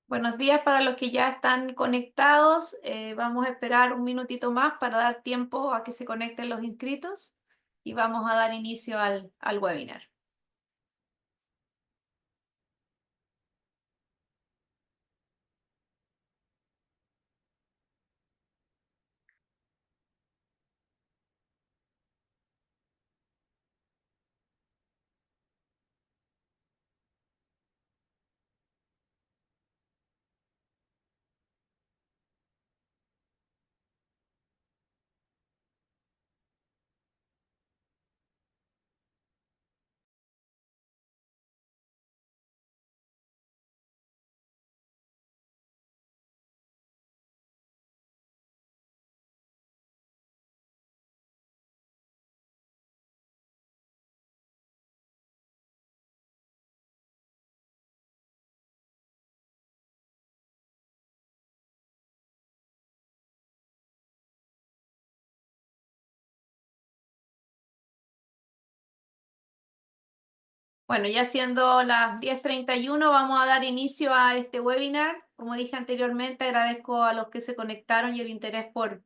Buenos días para los que ya están conectados. Vamos a esperar un minutito más para dar tiempo a que se conecten los inscritos y vamos a dar inicio al webinar. Bueno, ya siendo las 10:31, vamos a dar inicio a este webinar. Como dije anteriormente, agradezco a los que se conectaron y el interés por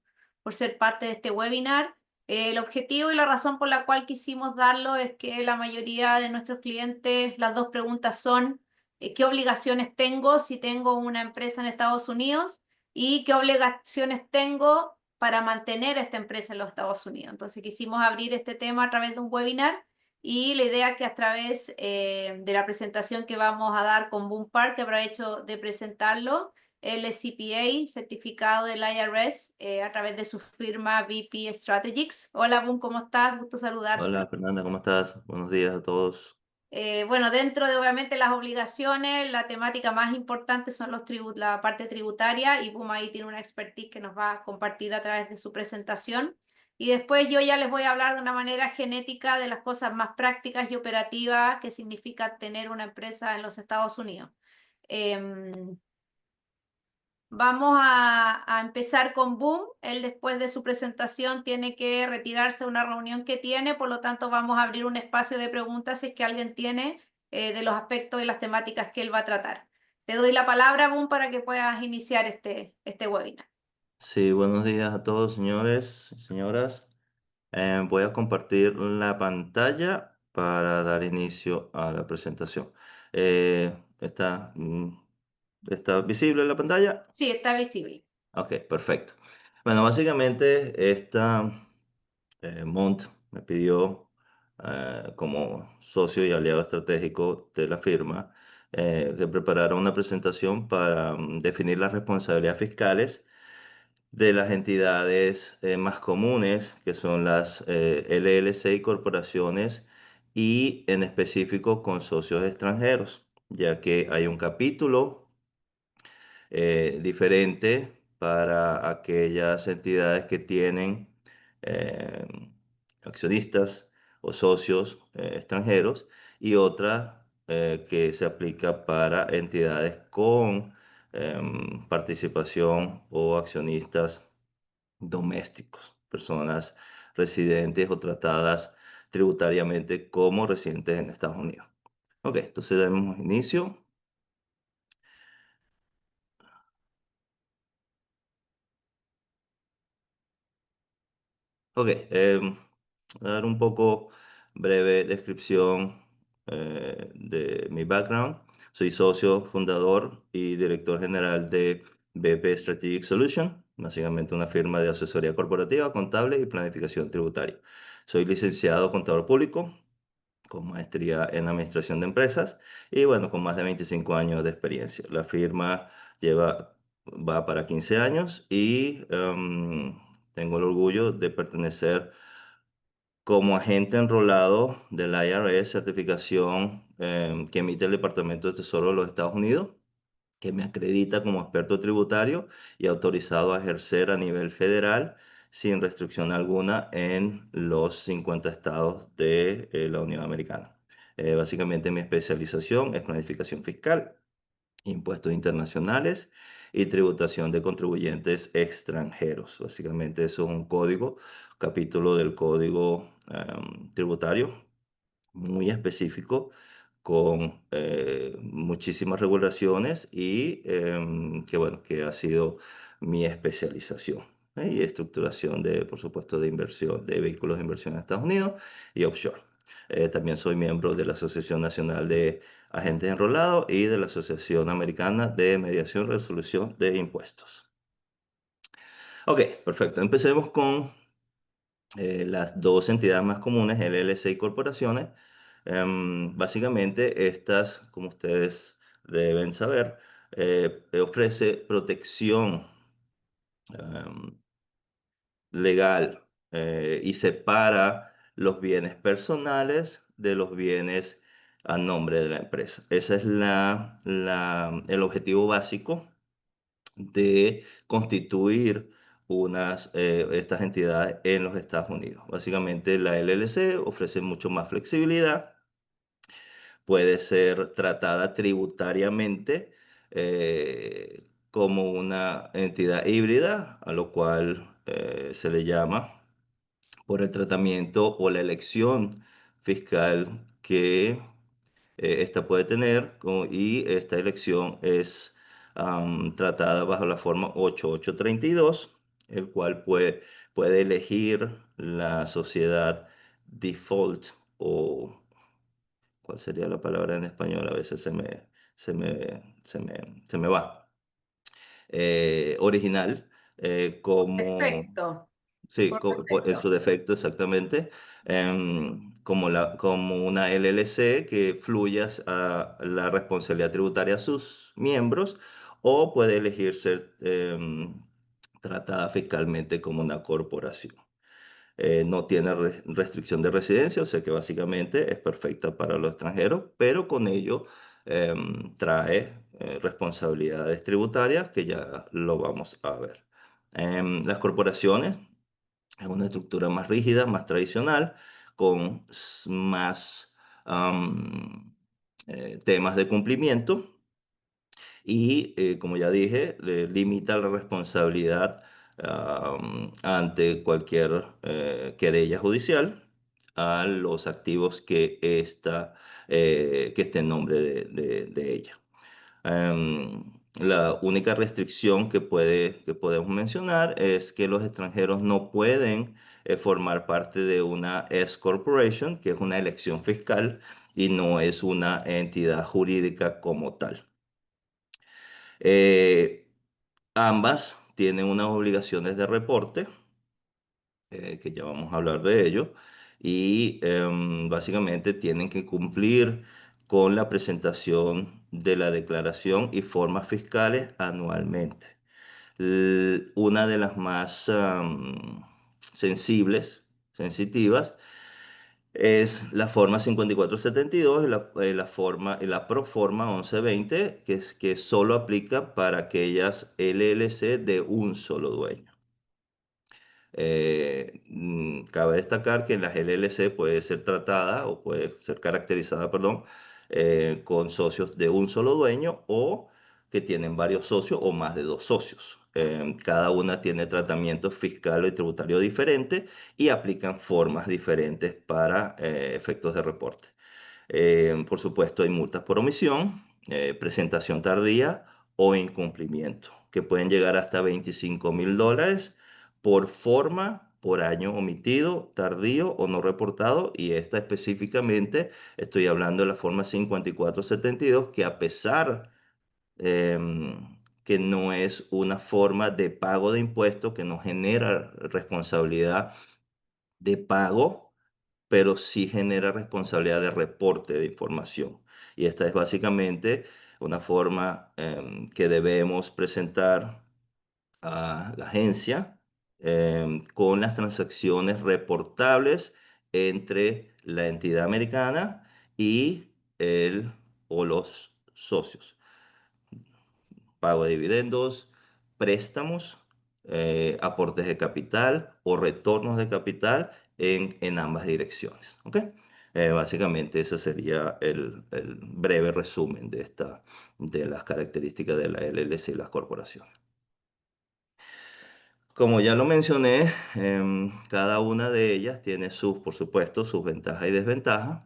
ser parte de este webinar. El objetivo y la razón por la cual quisimos darlo es que la mayoría de nuestros clientes, las dos preguntas son, ¿qué obligaciones tengo si tengo una empresa en Estados Unidos? ¿Y qué obligaciones tengo para mantener esta empresa en los Estados Unidos? Entonces quisimos abrir este tema a través de un webinar. Y la idea es que a través de la presentación que vamos a dar con Boom Park, que habrá hecho de presentarlo, el CPA, certificado del IRS, a través de su firma VP Strategics. Hola Boom, ¿cómo estás? Gusto Hola saludarte. Fernanda, ¿cómo estás? Buenos días a todos. Bueno, dentro de obviamente las obligaciones, la temática más importante son la parte tributaria y Boom ahí tiene una expertise que nos va a compartir a través de su presentación. Y después yo ya les voy a hablar de una manera genética de las cosas más prácticas y operativas que significa tener una empresa en los Estados Unidos. Em, Vamos a empezar con Boom. Él después de su presentación tiene que retirarse a una reunión que tiene, por lo tanto vamos a abrir un espacio de preguntas si es que alguien tiene de los aspectos y las temáticas que él va a tratar. Te doy la palabra, Boom, para que puedas iniciar este webinar. Sí, buenos días a todos, señores y señoras. Voy a compartir la pantalla para dar inicio a la presentación. ¿Está visible la pantalla? Sí, está visible. Ok, perfecto. Bueno, básicamente Mont me pidió como socio y aliado estratégico de la firma que preparara una presentación para definir las responsabilidades fiscales de las entidades más comunes, que son las LLC y corporaciones, y en específico con socios extranjeros, ya que hay un capítulo diferente para aquellas entidades que tienen eh, accionistas o socios extranjeros y otra que se aplica para entidades con participación o accionistas domésticos, personas residentes o tratadas tributariamente como residentes en Estados Unidos. Ok, entonces damos inicio. Ok, voy a dar un poco breve descripción de mi background. Soy socio, fundador y director general de BP Strategic Solution, básicamente una firma de asesoría corporativa, contable y planificación tributaria. Soy licenciado contador público con maestría en administración de empresas y bueno, con más de 25 años de experiencia. La firma va para 15 años y tengo el orgullo de pertenecer como agente enrolado del IRS, certificación que emite el Departamento de Tesoro de los Estados Unidos, que me acredita como experto tributario y autorizado a ejercer a nivel federal sin restricción alguna en los 50 estados de la Unión Americana. Básicamente mi especialización es planificación fiscal, impuestos internacionales y tributación de contribuyentes extranjeros. Básicamente eso es un código, capítulo del código tributario muy específico con muchísimas regulaciones y que bueno, que ha sido mi especialización. Y estructuración de, por supuesto, de inversión, de vehículos de inversión en Estados Unidos y offshore. También soy miembro de la Asociación Nacional de Agentes Enrolados y de la Asociación Americana de Mediación y Resolución de Impuestos. Ok, perfecto. Empecemos con las dos entidades más comunes, LLC y corporaciones. Básicamente, estas, como ustedes deben saber, ofrece protección em, legal y separa los bienes personales de los bienes a nombre de la empresa. Ese es el objetivo básico de constituir estas entidades en los Estados Unidos. Básicamente, la LLC ofrece mucho más flexibilidad, puede ser tratada tributariamente como una entidad híbrida, a lo cual se le llama por el tratamiento o la elección fiscal que esta puede tener, y esta elección es tratada bajo la forma 8832, el cual puede elegir la sociedad default, o ¿cuál sería la palabra en español? A veces se me va. Original, como Perfecto, sí, por en su defecto. defecto, exactamente, como una LLC que fluya a la responsabilidad tributaria a sus miembros, o puede elegir ser tratada fiscalmente como una corporación. No tiene restricción de residencia, o sea que básicamente es perfecta para los extranjeros, pero con ello trae responsabilidades tributarias que ya lo vamos a ver. Las corporaciones es una estructura más rígida, más tradicional, con más temas de cumplimiento y, como ya dije, limita la responsabilidad ante cualquier querella judicial a los activos que esté en nombre de ella. La única restricción que podemos mencionar es que los extranjeros no pueden formar parte de una S Corporation, que es una elección fiscal y no es una entidad jurídica como tal. Eh, Ambas tienen unas obligaciones de reporte, que ya vamos a hablar de ello, y básicamente tienen que cumplir con la presentación de la declaración y formas fiscales anualmente. Una de las más sensitivas, es la forma 5472 y la Proforma 1120, que solo aplica para aquellas LLC de un solo dueño. Cabe destacar que las LLC puede ser tratada o puede ser caracterizada, perdón, con socios de un solo dueño o que tienen varios socios o más de dos socios. Cada una tiene tratamiento fiscal y tributario diferente y aplican formas diferentes para efectos de reporte. Por supuesto, hay multas por omisión, presentación tardía o incumplimiento, que pueden llegar hasta $25,000 por forma, por año omitido, tardío o no reportado. Y esta específicamente, estoy hablando de la forma 5472, que a pesar que no es una forma de pago de impuestos, que no genera responsabilidad de pago, pero sí genera responsabilidad de reporte de información. Y esta es básicamente una forma que debemos presentar a la agencia con las transacciones reportables entre la entidad americana y el o los socios. Pago de dividendos, préstamos, aportes de capital o retornos de capital en ambas direcciones. ¿Ok? Básicamente ese sería el breve resumen de las características de la LLC y las corporaciones. Como ya lo mencioné, cada una de ellas tiene sus, por supuesto, sus ventajas y desventajas.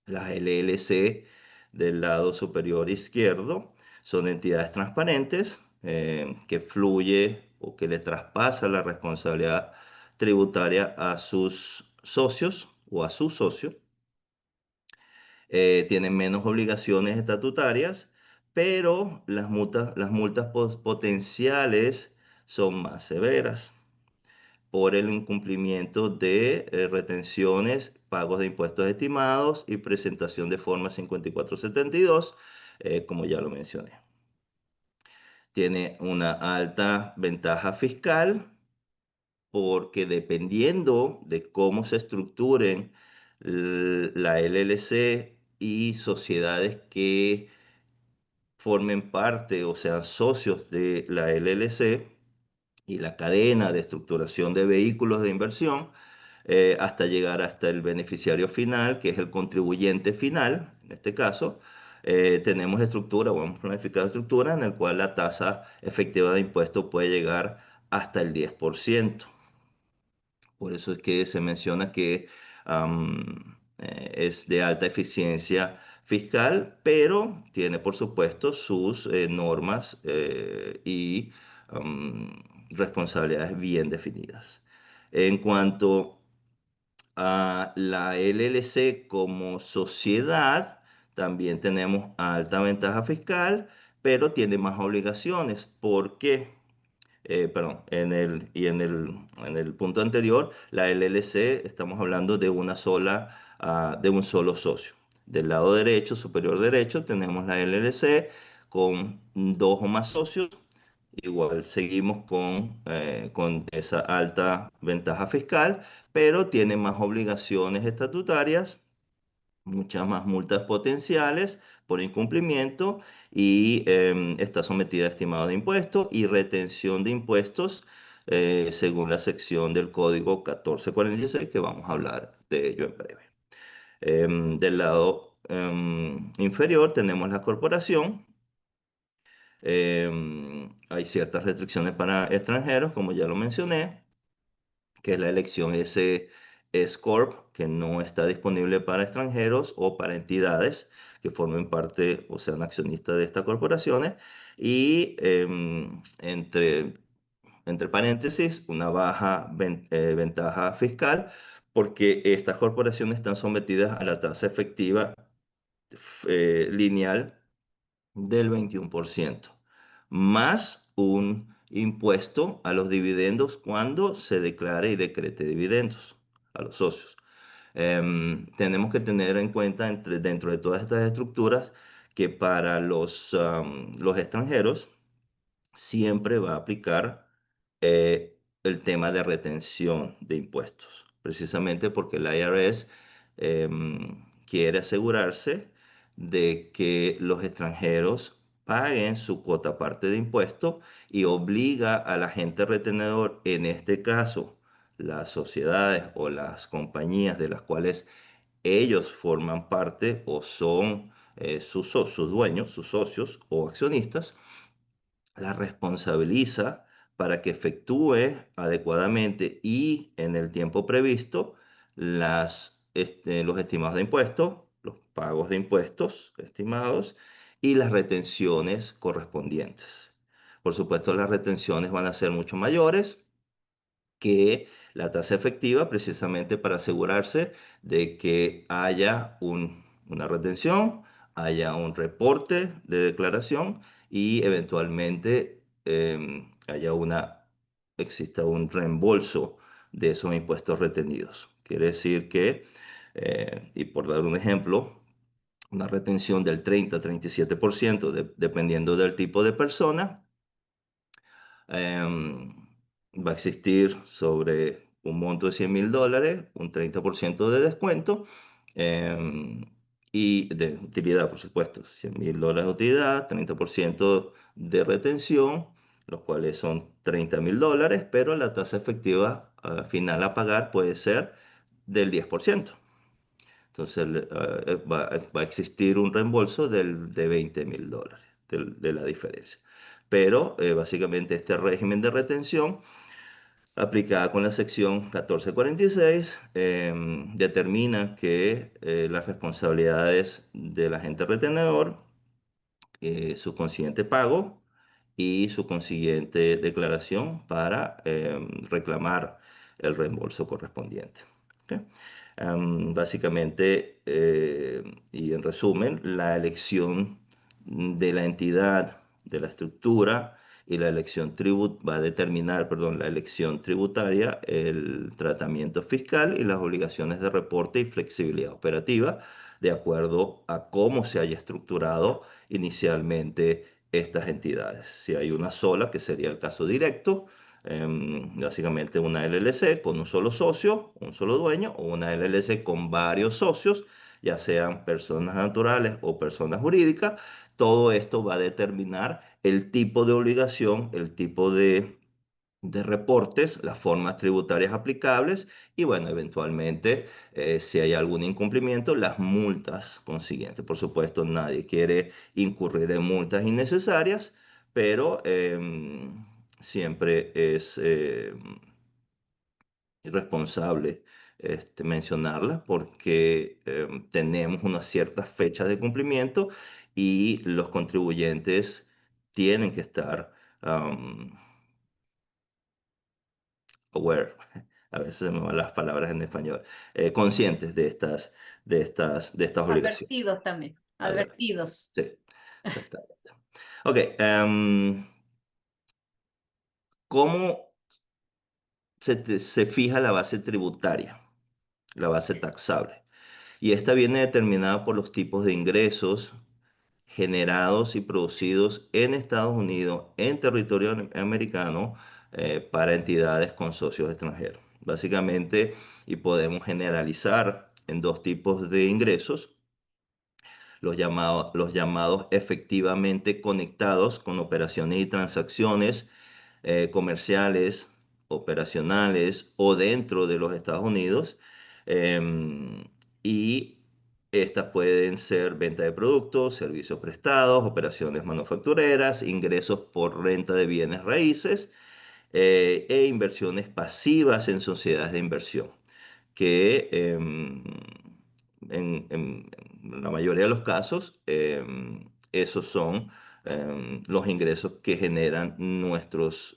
Las LLC del lado superior izquierdo son entidades transparentes que fluye o que le traspasa la responsabilidad tributaria a sus socios o a sus socios. Tienen menos obligaciones estatutarias, pero las multas potenciales son más severas por el incumplimiento de retenciones, pagos de impuestos estimados y presentación de forma 5472, como ya lo mencioné. Tiene una alta ventaja fiscal porque dependiendo de cómo se estructuren la LLC y sociedades que formen parte o sean socios de la LLC y la cadena de estructuración de vehículos de inversión, hasta llegar hasta el beneficiario final, que es el contribuyente final, en este caso, tenemos estructura o hemos planificado estructura en el cual la tasa efectiva de impuesto puede llegar hasta el 10%. Por eso es que se menciona que es de alta eficiencia fiscal, pero tiene, por supuesto, sus normas y am, responsabilidades bien definidas. En cuanto a la LLC como sociedad, también tenemos alta ventaja fiscal, pero tiene más obligaciones. ¿Por qué? Perdón, en el punto anterior, la LLC, estamos hablando de de un solo socio. Del lado derecho, superior derecho, tenemos la LLC con dos o más socios. Igual seguimos con esa alta ventaja fiscal, pero tiene más obligaciones estatutarias, muchas más multas potenciales por incumplimiento y está sometida a estimado de impuestos y retención de impuestos según la sección del Código 1446, que vamos a hablar de ello en breve. Del lado inferior tenemos la corporación. Hay ciertas restricciones para extranjeros, como ya lo mencioné, que es la elección S Corp, que no está disponible para extranjeros o para entidades que formen parte o sean accionistas de estas corporaciones. Y entre paréntesis, una baja ventaja fiscal, porque estas corporaciones están sometidas a la tasa efectiva lineal del 21%, más un impuesto a los dividendos cuando se declare y decrete dividendos a los socios. Tenemos que tener en cuenta dentro de todas estas estructuras que para los extranjeros siempre va a aplicar el tema de retención de impuestos, precisamente porque el IRS quiere asegurarse de que los extranjeros paguen su cuota parte de impuestos y obliga al agente retenedor, en este caso las sociedades o las compañías de las cuales ellos forman parte o son sus dueños, sus socios o accionistas, la responsabiliza para que efectúe adecuadamente y en el tiempo previsto los estimados de impuestos, los pagos de impuestos estimados y las retenciones correspondientes. Por supuesto, las retenciones van a ser mucho mayores que la tasa efectiva, precisamente para asegurarse de que haya una retención, haya un reporte de declaración y eventualmente exista un reembolso de esos impuestos retenidos. Quiere decir que, y por dar un ejemplo, una retención del 30-37%, dependiendo del tipo de persona, em, va a existir sobre un monto de $100.000, un 30% de descuento em, y de utilidad, por supuesto, $100.000 de utilidad, 30% de retención, los cuales son $30.000, pero la tasa efectiva final a pagar puede ser del 10%. Entonces va a existir un reembolso de $20.000 de la diferencia. Pero básicamente este régimen de retención aplicada con la sección 1446, determina que las responsabilidades del agente retenedor, su consiguiente pago y su consiguiente declaración para reclamar el reembolso correspondiente. ¿Ok? Básicamente, y en resumen, la elección de la entidad, de la estructura y la elección va a determinar, perdón, la elección tributaria, el tratamiento fiscal y las obligaciones de reporte y flexibilidad operativa, de acuerdo a cómo se haya estructurado inicialmente estas entidades. Si hay una sola, que sería el caso directo, básicamente una LLC con un solo socio, un solo dueño, o una LLC con varios socios, ya sean personas naturales o personas jurídicas. Todo esto va a determinar el tipo de obligación, el tipo de reportes, las formas tributarias aplicables y, bueno, eventualmente, si hay algún incumplimiento, las multas consiguientes. Por supuesto, nadie quiere incurrir en multas innecesarias, pero siempre es irresponsable mencionarlas porque tenemos unas ciertas fechas de cumplimiento y los contribuyentes tienen que estar aware, a veces se me van las palabras en español, conscientes de estas obligaciones. Advertidos también, Advertir. advertidos. Sí, exactamente. Ok, ¿cómo se fija la base tributaria, la base taxable? Y esta viene determinada por los tipos de ingresos generados y producidos en Estados Unidos, en territorio americano, para entidades con socios extranjeros. Básicamente, y podemos generalizar en dos tipos de ingresos: los llamados efectivamente conectados con operaciones y transacciones comerciales, operacionales o dentro de los Estados Unidos. em, y estas pueden ser venta de productos, servicios prestados, operaciones manufactureras, ingresos por renta de bienes raíces, e inversiones pasivas en sociedades de inversión, que en la mayoría de los casos, esos son los ingresos que generan nuestros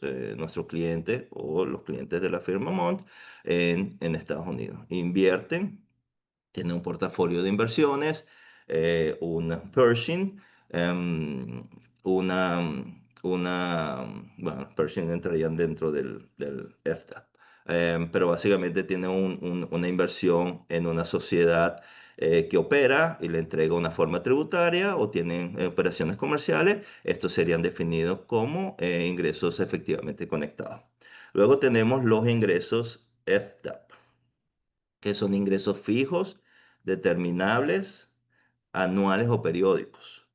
clientes o los clientes de la firma Mont en Estados Unidos. Invierten, tiene un portafolio de inversiones, una Pershing, bueno, Pershing entrarían dentro del FTA, pero básicamente tiene una inversión en una sociedad que opera y le entrega una forma tributaria, o tienen operaciones comerciales. Estos serían definidos como ingresos efectivamente conectados. Luego tenemos los ingresos FTAP, que son ingresos fijos, determinables, anuales o periódicos.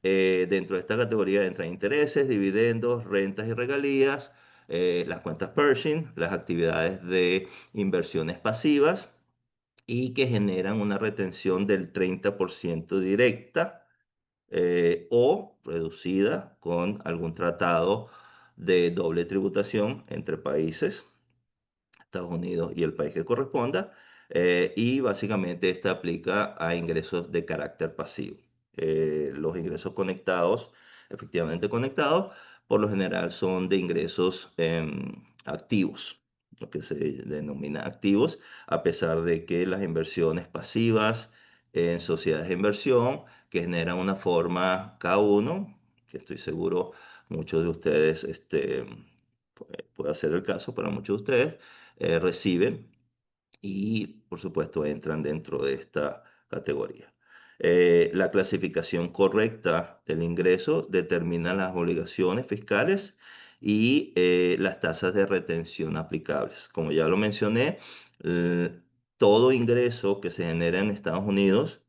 Dentro de esta categoría entran intereses, dividendos, rentas y regalías, las cuentas Pershing, las actividades de inversiones pasivas y que generan una retención del 30% directa, o reducida con algún tratado de doble tributación entre países, Estados Unidos y el país que corresponda. Y básicamente esta aplica a ingresos de carácter pasivo. Los ingresos conectados, efectivamente conectados, por lo general son de ingresos activos, lo que se denomina activos, a pesar de que las inversiones pasivas en sociedades de inversión, que generan una forma K1, que estoy seguro muchos de ustedes, puede ser el caso para muchos de ustedes, reciben y, por supuesto, entran dentro de esta categoría. La clasificación correcta del ingreso determina las obligaciones fiscales y las tasas de retención aplicables. Como ya lo mencioné, todo ingreso que se genera en Estados Unidos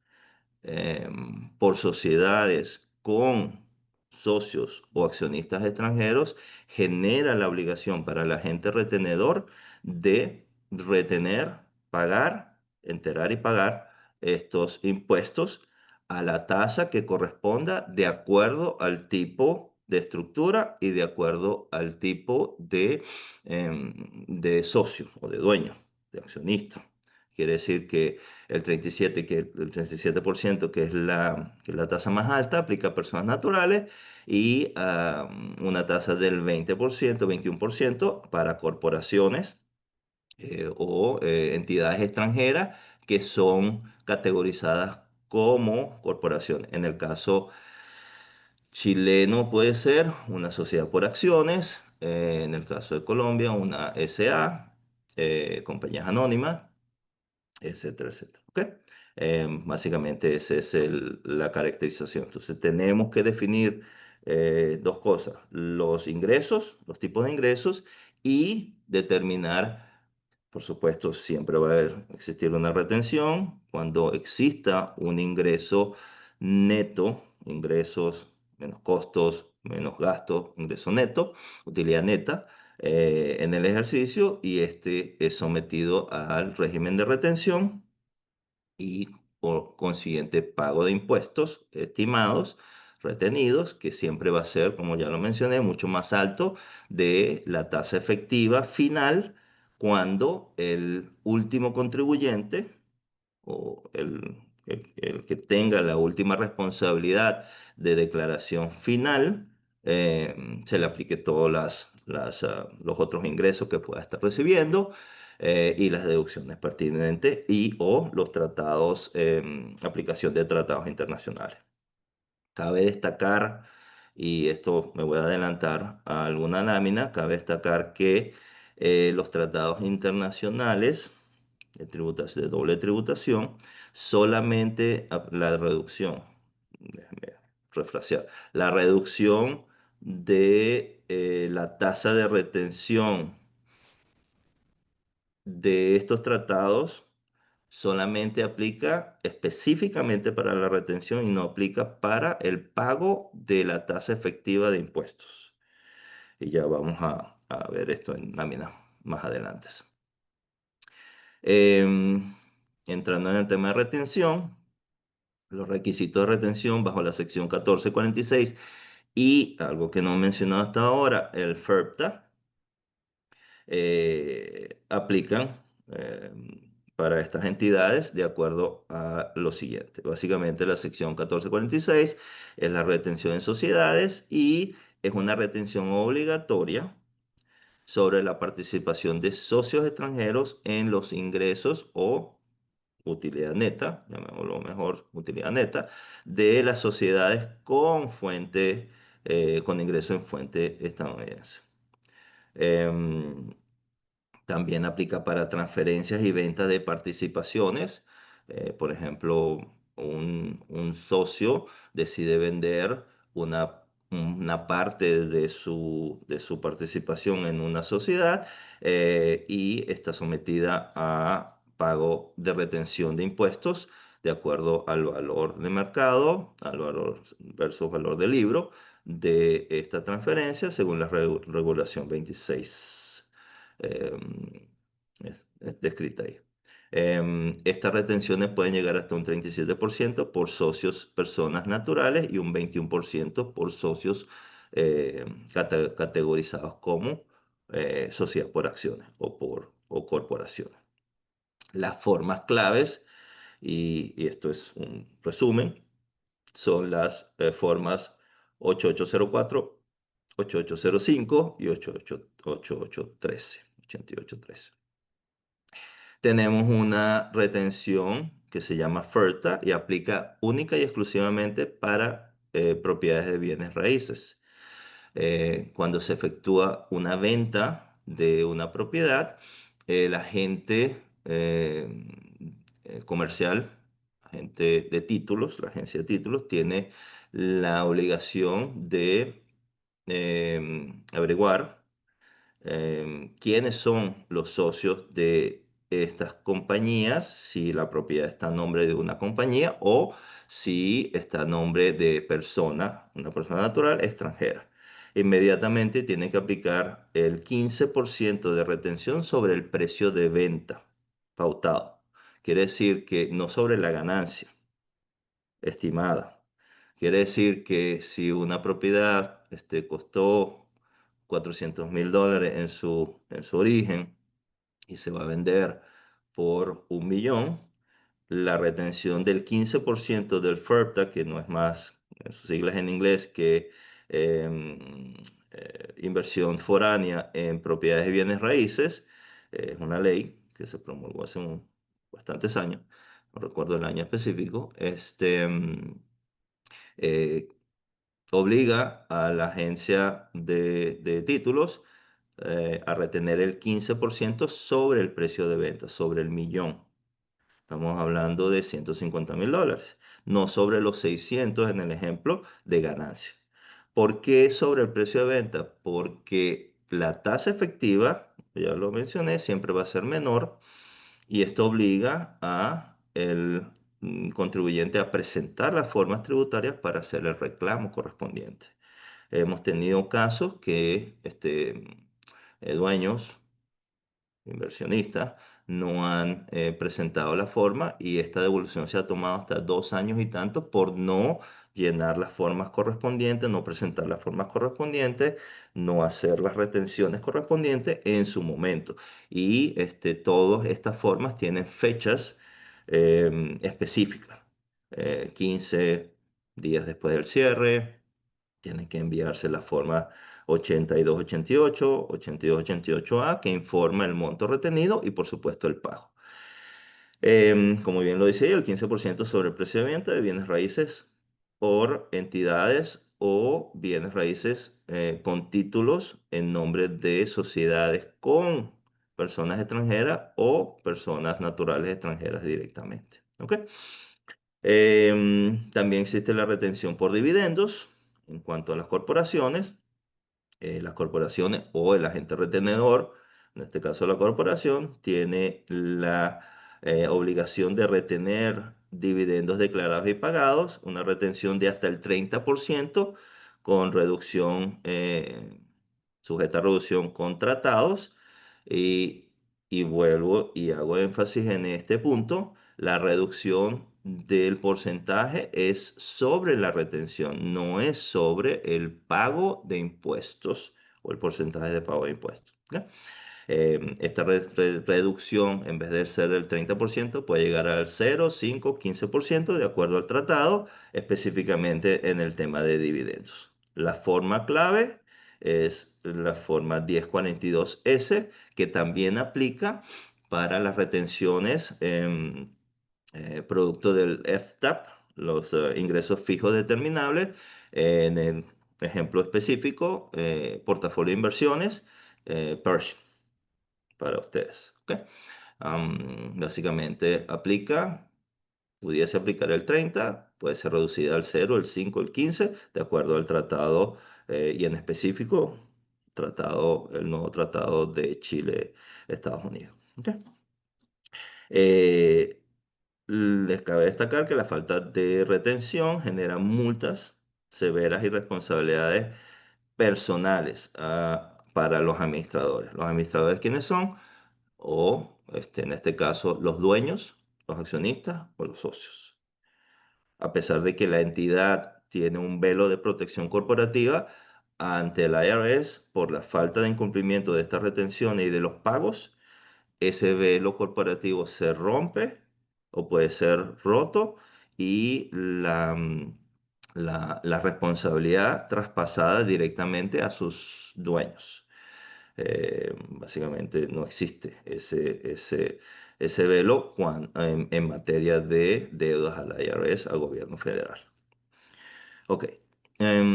por sociedades con socios o accionistas extranjeros genera la obligación para el agente retenedor de retener, pagar, enterar y pagar estos impuestos a la tasa que corresponda de acuerdo al tipo de estructura y de acuerdo al tipo de socio o de dueño, de accionista. Quiere decir que el 37% que es la tasa más alta, aplica a personas naturales y una tasa del 20%, 21% para corporaciones o entidades extranjeras que son categorizadas como corporaciones. En el caso chileno puede ser una sociedad por acciones, en el caso de Colombia una SA, compañías anónimas, etcétera, etcétera. ¿Ok? Básicamente esa es la caracterización. Entonces tenemos que definir dos cosas, los ingresos, los tipos de ingresos y determinar, por supuesto, siempre va a existir una retención. Cuando exista un ingreso neto, ingresos menos costos, menos gastos, ingreso neto, utilidad neta, en el ejercicio y este es sometido al régimen de retención y por consiguiente pago de impuestos estimados, retenidos, que siempre va a ser, como ya lo mencioné, mucho más alto de la tasa efectiva final cuando el último contribuyente o el que tenga la última responsabilidad de declaración final, se le aplique todos los otros ingresos que pueda estar recibiendo y las deducciones pertinentes y o los tratados, aplicación de tratados internacionales. Cabe destacar, y esto me voy a adelantar a alguna lámina, cabe destacar que los tratados internacionales de doble tributación, solamente la reducción, déjame refrasear, la reducción de la tasa de retención de estos tratados solamente aplica específicamente para la retención y no aplica para el pago de la tasa efectiva de impuestos. Y ya vamos a ver esto en láminas más adelante. Em, Entrando en el tema de retención, los requisitos de retención bajo la sección 1446 y algo que no he mencionado hasta ahora, el FERPTA, aplican para estas entidades de acuerdo a lo siguiente. Básicamente la sección 1446 es la retención en sociedades y es una retención obligatoria sobre la participación de socios extranjeros en los ingresos o utilidad neta, llamémoslo mejor, utilidad neta, de las sociedades con fuente, con ingreso en fuente estadounidense. Em, También aplica para transferencias y ventas de participaciones. Por ejemplo, un socio decide vender una parte de su participación en una sociedad y está sometida a pago de retención de impuestos de acuerdo al valor de mercado, al valor versus valor del libro de esta transferencia según la regulación 26 es descrita ahí. Estas retenciones pueden llegar hasta un 37% por socios personas naturales y un 21% por socios categorizados como sociedad por acciones o corporaciones. Las formas claves, y esto es un resumen, son las formas 8804, 8805 y 8813. 8813. Tenemos una retención que se llama FERTA y aplica única y exclusivamente para propiedades de bienes raíces. Cuando se efectúa una venta de una propiedad, el agente comercial, agente de títulos, la agencia de títulos, tiene la obligación de averiguar quiénes son los socios de estas compañías, si la propiedad está a nombre de una compañía o si está a nombre de una persona natural extranjera. Inmediatamente tiene que aplicar el 15% de retención sobre el precio de venta pautado, quiere decir que no sobre la ganancia estimada. Quiere decir que si una propiedad costó $400.000 en su origen y se va a vender por 1 millón, la retención del 15% del FERPTA, que no es más, sus siglas en inglés, que em, inversión foránea en propiedades de bienes raíces, es una ley que se promulgó hace bastantes años, no recuerdo el año específico, eh, obliga a la agencia de títulos a retener el 15% sobre el precio de venta, sobre el millón. Estamos hablando de $150.000, no sobre los 600 en el ejemplo de ganancia. ¿Por qué sobre el precio de venta? Porque la tasa efectiva, ya lo mencioné, siempre va a ser menor y esto obliga a el contribuyente a presentar las formas tributarias para hacer el reclamo correspondiente. Hemos tenido casos que dueños, inversionistas, no han presentado la forma y esta devolución se ha tomado hasta 2 años y tanto por no llenar las formas correspondientes, no presentar las formas correspondientes, no hacer las retenciones correspondientes en su momento. Y todas estas formas tienen fechas específicas, 15 días después del cierre, tienen que enviarse la forma 8288, 8288A, que informa el monto retenido y, por supuesto, el pago. Como bien lo dice ahí, el 15% sobre el precio de venta de bienes raíces por entidades o bienes raíces con títulos en nombre de sociedades con personas extranjeras o personas naturales extranjeras directamente. ¿Ok? También existe la retención por dividendos en cuanto a las corporaciones o el agente retenedor, en este caso la corporación, tiene la obligación de retener dividendos declarados y pagados, una retención de hasta el 30% con reducción, sujeta a reducción con tratados. Y, y vuelvo y hago énfasis en este punto, la reducción del porcentaje es sobre la retención, no es sobre el pago de impuestos o el porcentaje de pago de impuestos. ¿Ok? Esta reducción, en vez de ser del 30%, puede llegar al 0, 5, 15% de acuerdo al tratado, específicamente en el tema de dividendos. La forma clave es la forma 1042S, que también aplica para las retenciones producto del FTAP, los ingresos fijos determinables. En el ejemplo específico, portafolio de inversiones, PERSH para ustedes. ¿Ok? Básicamente pudiese aplicar el 30, puede ser reducida al 0, el 5, el 15, de acuerdo al tratado y en específico el nuevo tratado de Chile-Estados Unidos. ¿Ok? Eh, Les cabe destacar que la falta de retención genera multas severas y responsabilidades personales para los administradores. ¿Los administradores quiénes son? O, en este caso, los dueños, los accionistas o los socios. A pesar de que la entidad tiene un velo de protección corporativa ante el IRS por la falta de incumplimiento de estas retenciones y de los pagos, ese velo corporativo se rompe o puede ser roto y la responsabilidad traspasada directamente a sus dueños. Básicamente no existe ese velo en materia de deudas al IRS, al gobierno federal. Ok,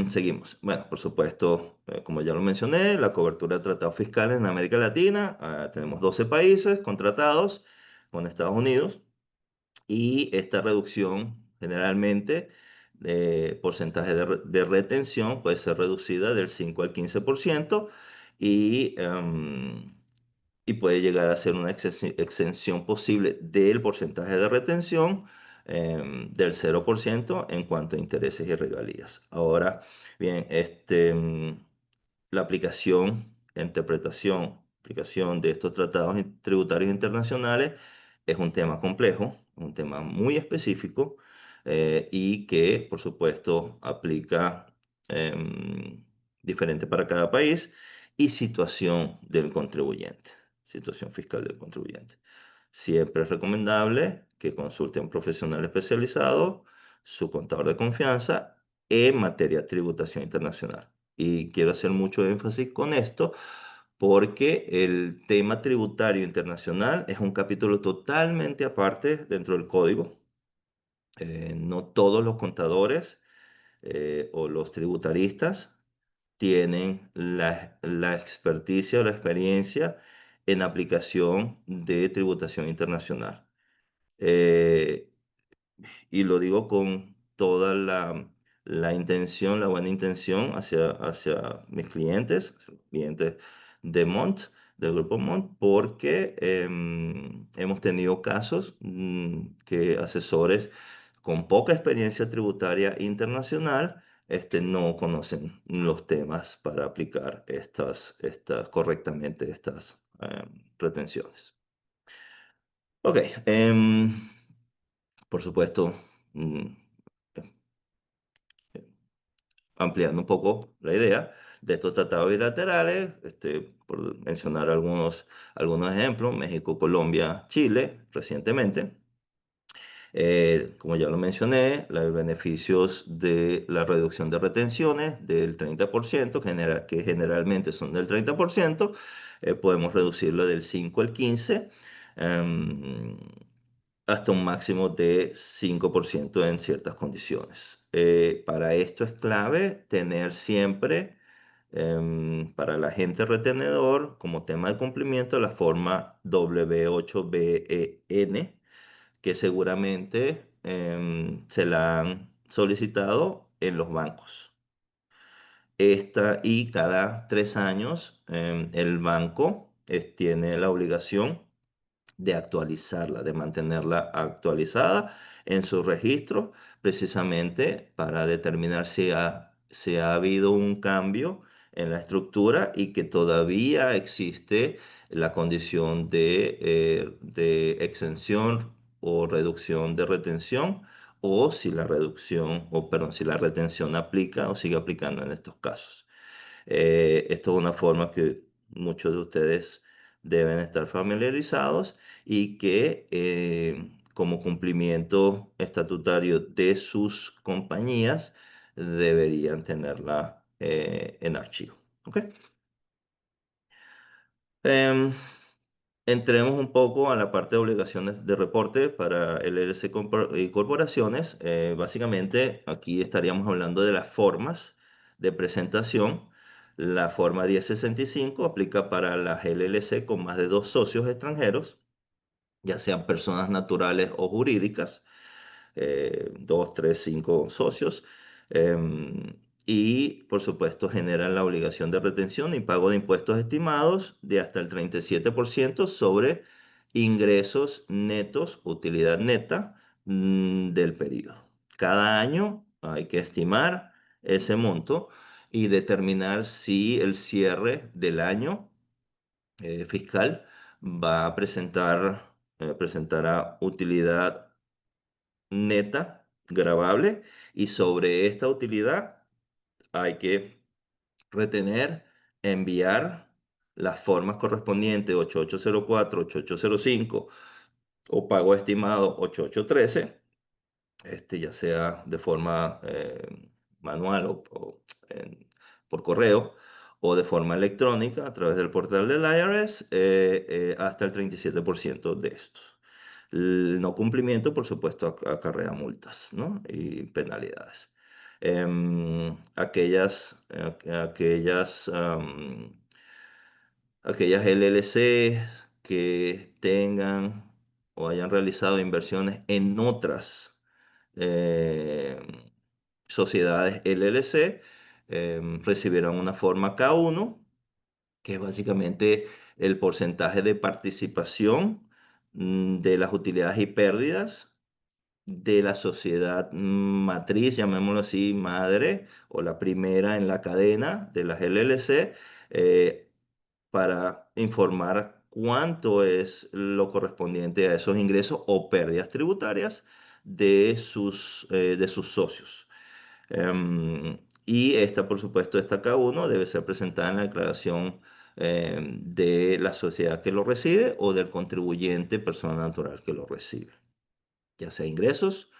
seguimos. Bueno, por supuesto, como ya lo mencioné, la cobertura de tratados fiscales en América Latina. Tenemos 12 países contratados con Estados Unidos y esta reducción generalmente porcentaje de retención puede ser reducida del 5 al 15% y, y puede llegar a ser una exención posible del porcentaje de retención del 0% en cuanto a intereses y regalías. Ahora, bien, la aplicación de estos tratados tributarios internacionales es un tema complejo, un tema muy específico y que, por supuesto, aplica em, diferente para cada país y situación del contribuyente, situación fiscal del contribuyente. Siempre es recomendable que consulte a un profesional especializado, su contador de confianza, en materia de tributación internacional. Y quiero hacer mucho énfasis con esto porque el tema tributario internacional es un capítulo totalmente aparte dentro del código. No todos los contadores o los tributaristas tienen la experticia o la experiencia en aplicación de tributación internacional. Eh, y lo digo con toda la intención, la buena intención hacia mis clientes, clientes de Mont, del grupo Mont, porque hemos tenido casos que asesores con poca experiencia tributaria internacional no conocen los temas para aplicar correctamente estas retenciones. Ok, por supuesto, mm, ampliando un poco la idea de estos tratados bilaterales, por mencionar algunos ejemplos, México, Colombia, Chile, recientemente. Como ya lo mencioné, los beneficios de la reducción de retenciones del 30%, que generalmente son del 30%, podemos reducirlo del 5 al 15%. em, Hasta un máximo de 5% en ciertas condiciones. Para esto es clave tener siempre, para el agente retenedor, como tema de cumplimiento, la forma W8BEN, que seguramente se la han solicitado en los bancos. Y cada 3 años el banco tiene la obligación de actualizarla, de mantenerla actualizada en su registro, precisamente para determinar si ha habido un cambio en la estructura y que todavía existe la condición de exención o reducción de retención, o si la reducción, o perdón, si la retención aplica o sigue aplicando en estos casos. Esto es una forma que muchos de ustedes deben estar familiarizados y que como cumplimiento estatutario de sus compañías deberían tenerla en archivo. ¿Ok? Em, Entremos un poco a la parte de obligaciones de reporte para LLC y corporaciones. Básicamente, aquí estaríamos hablando de las formas de presentación. La forma 1065 aplica para las LLC con más de 2 socios extranjeros, ya sean personas naturales o jurídicas, 2, 3, 5 socios. Y, por supuesto, generan la obligación de retención y pago de impuestos estimados de hasta el 37% sobre ingresos netos, utilidad neta, del periodo. Cada año hay que estimar ese monto y determinar si el cierre del año fiscal va a presentará utilidad neta, gravable, y sobre esta utilidad hay que retener, enviar las formas correspondientes 8804, 8805 o pago estimado 8813, ya sea de forma manual por correo o de forma electrónica a través del portal del IRS, hasta el 37% de estos. El no cumplimiento, por supuesto, acarrea multas, ¿no? Y penalidades. Aquellas LLC que tengan o hayan realizado inversiones en otras eh, sociedades LLC recibirán una forma K1, que es básicamente el porcentaje de participación de las utilidades y pérdidas de la sociedad matriz, llamémoslo así, madre, o la primera en la cadena de las LLC, para informar cuánto es lo correspondiente a esos ingresos o pérdidas tributarias de sus socios. Y esta, por supuesto, esta K1 debe ser presentada en la declaración de la sociedad que lo recibe o del contribuyente persona natural que lo recibe, ya sea ingresos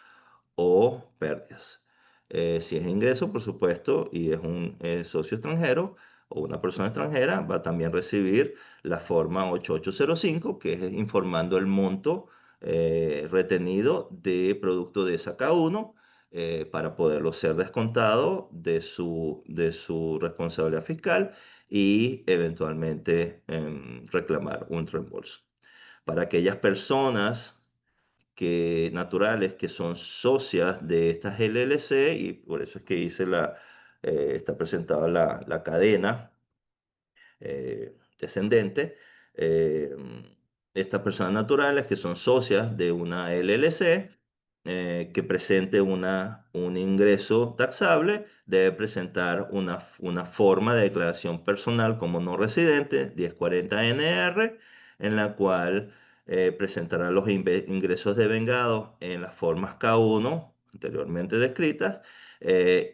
o pérdidas. Si es ingreso, por supuesto, y es un socio extranjero o una persona extranjera, va a también recibir la forma 8805, que es informando el monto retenido de producto de esa K1 para poderlo ser descontado de su responsabilidad fiscal y eventualmente reclamar un reembolso. Para aquellas personas naturales que son socias de estas LLC, y por eso es que está presentada la cadena descendente. eh, Estas personas naturales que son socias de una LLC que presente un ingreso taxable, debe presentar una forma de declaración personal como no residente, 1040-NR, en la cual presentará los ingresos devengados en las formas K1 anteriormente descritas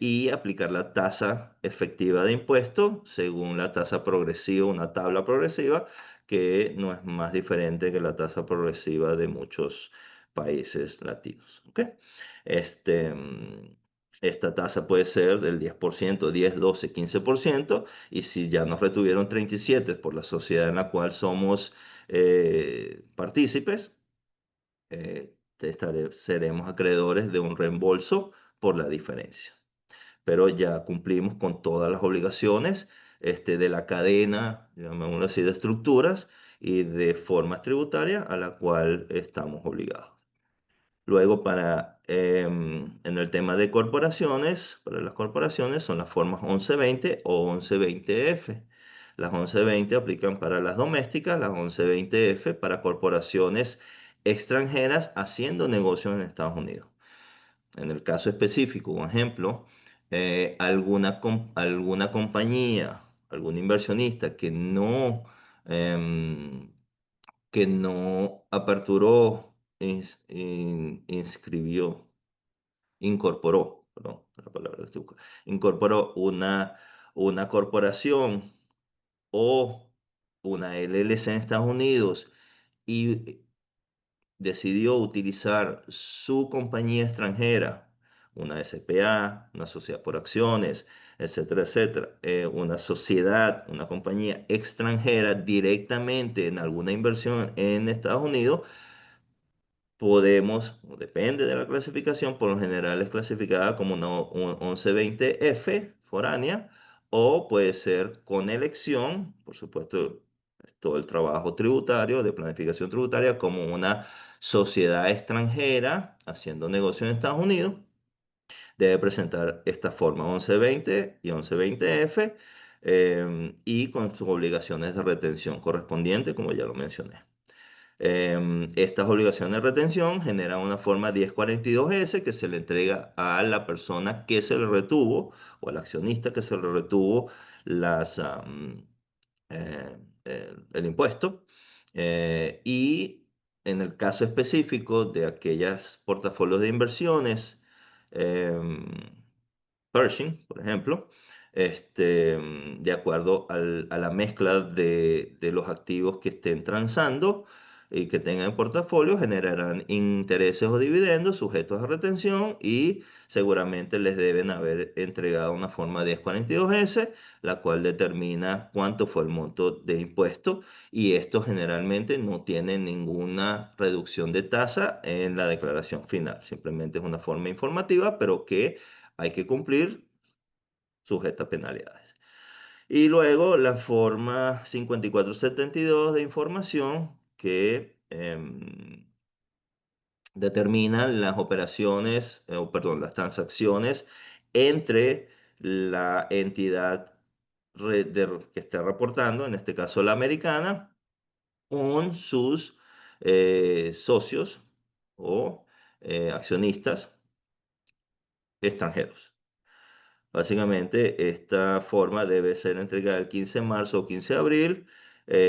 y aplicar la tasa efectiva de impuesto según la tasa progresiva, una tabla progresiva que no es más diferente que la tasa progresiva de muchos países latinos. ¿Ok? Este, mm, Esta tasa puede ser del 10%, 10, 12, 15%, y si ya nos retuvieron 37 por la sociedad en la cual somos partícipes, seremos acreedores de un reembolso por la diferencia. Pero ya cumplimos con todas las obligaciones de la cadena, llamémoslo así, de estructuras y de formas tributarias a la cual estamos obligados. Luego, en el tema de corporaciones, para las corporaciones son las formas 1120 o 1120F. Las 1120 aplican para las domésticas, las 1120F para corporaciones extranjeras haciendo negocios en Estados Unidos. En el caso específico, un ejemplo, alguna compañía, algún inversionista que no aperturó, inscribió, incorporó, perdón, la palabra que estoy buscando, incorporó una corporación o una LLC en Estados Unidos y decidió utilizar su compañía extranjera, una SPA, una sociedad por acciones, etcétera, etcétera, una sociedad, una compañía extranjera directamente en alguna inversión en Estados Unidos, podemos, o depende de la clasificación, por lo general es clasificada como una 1120F foránea, o puede ser con elección, por supuesto, todo el trabajo tributario, de planificación tributaria, como una sociedad extranjera haciendo negocio en Estados Unidos, debe presentar esta forma 1120 y 1120F y con sus obligaciones de retención correspondientes, como ya lo mencioné. Estas obligaciones de retención generan una forma 1042S que se le entrega a la persona que se le retuvo o al accionista que se le retuvo las, el impuesto. Y en el caso específico de aquellas portafolios de inversiones, em, Pershing, por ejemplo, de acuerdo a la mezcla de los activos que estén transando y que tengan en portafolio, generarán intereses o dividendos sujetos a retención y seguramente les deben haber entregado una forma 1042S, la cual determina cuánto fue el monto de impuesto y esto generalmente no tiene ninguna reducción de tasa en la declaración final, simplemente es una forma informativa, pero que hay que cumplir sujeta a penalidades. Y luego la forma 5472 de información que determina las operaciones, o perdón, las transacciones entre la entidad que está reportando, en este caso la americana, con sus socios o accionistas extranjeros. Básicamente, esta forma debe ser entregada el 15 de marzo o 15 de abril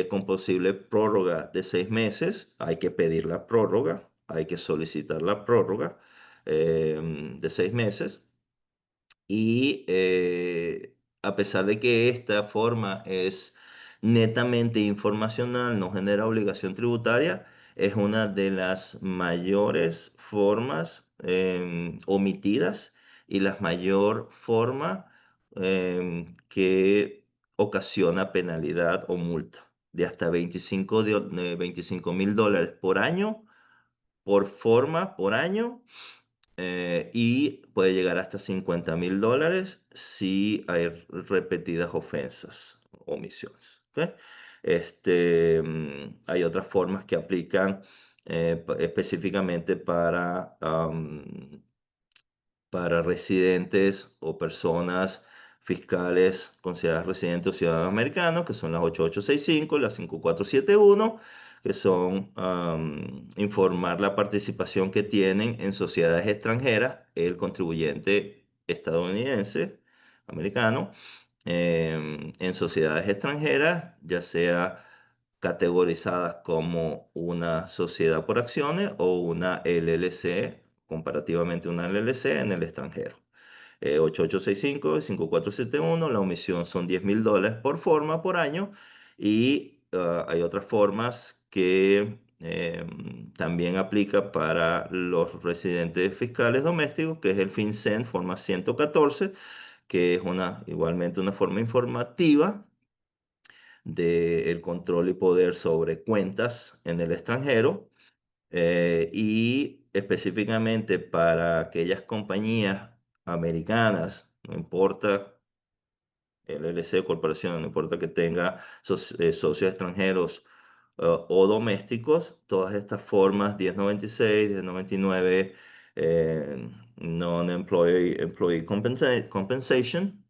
con posible prórroga de 6 meses. Hay que pedir la prórroga, hay que solicitar la prórroga de 6 meses. Y a pesar de que esta forma es netamente informacional, no genera obligación tributaria, es una de las mayores formas omitidas y la mayor forma que ocasiona penalidad o multa de hasta 25.000 dólares por año, por forma, por año, y puede llegar hasta 50.000 dólares si hay repetidas ofensas, omisiones. ¿Ok? Hay otras formas que aplican específicamente para residentes o personas fiscales consideradas residentes o ciudadanos americanos, que son las 8865, las 5471, que son informar la participación que tienen en sociedades extranjeras el contribuyente estadounidense, americano, en sociedades extranjeras, ya sea categorizadas como una sociedad por acciones o una LLC, comparativamente una LLC en el extranjero. 8865, 5471, la omisión son 10.000 dólares por forma por año, y hay otras formas que también aplica para los residentes fiscales domésticos, que es el FinCEN, forma 114, que es igualmente una forma informativa del control y poder sobre cuentas en el extranjero, y específicamente para aquellas compañías americanas, no importa LLC o corporación, no importa que tenga socios extranjeros o domésticos, todas estas formas 1096, 1099, Non-Employee Compensation,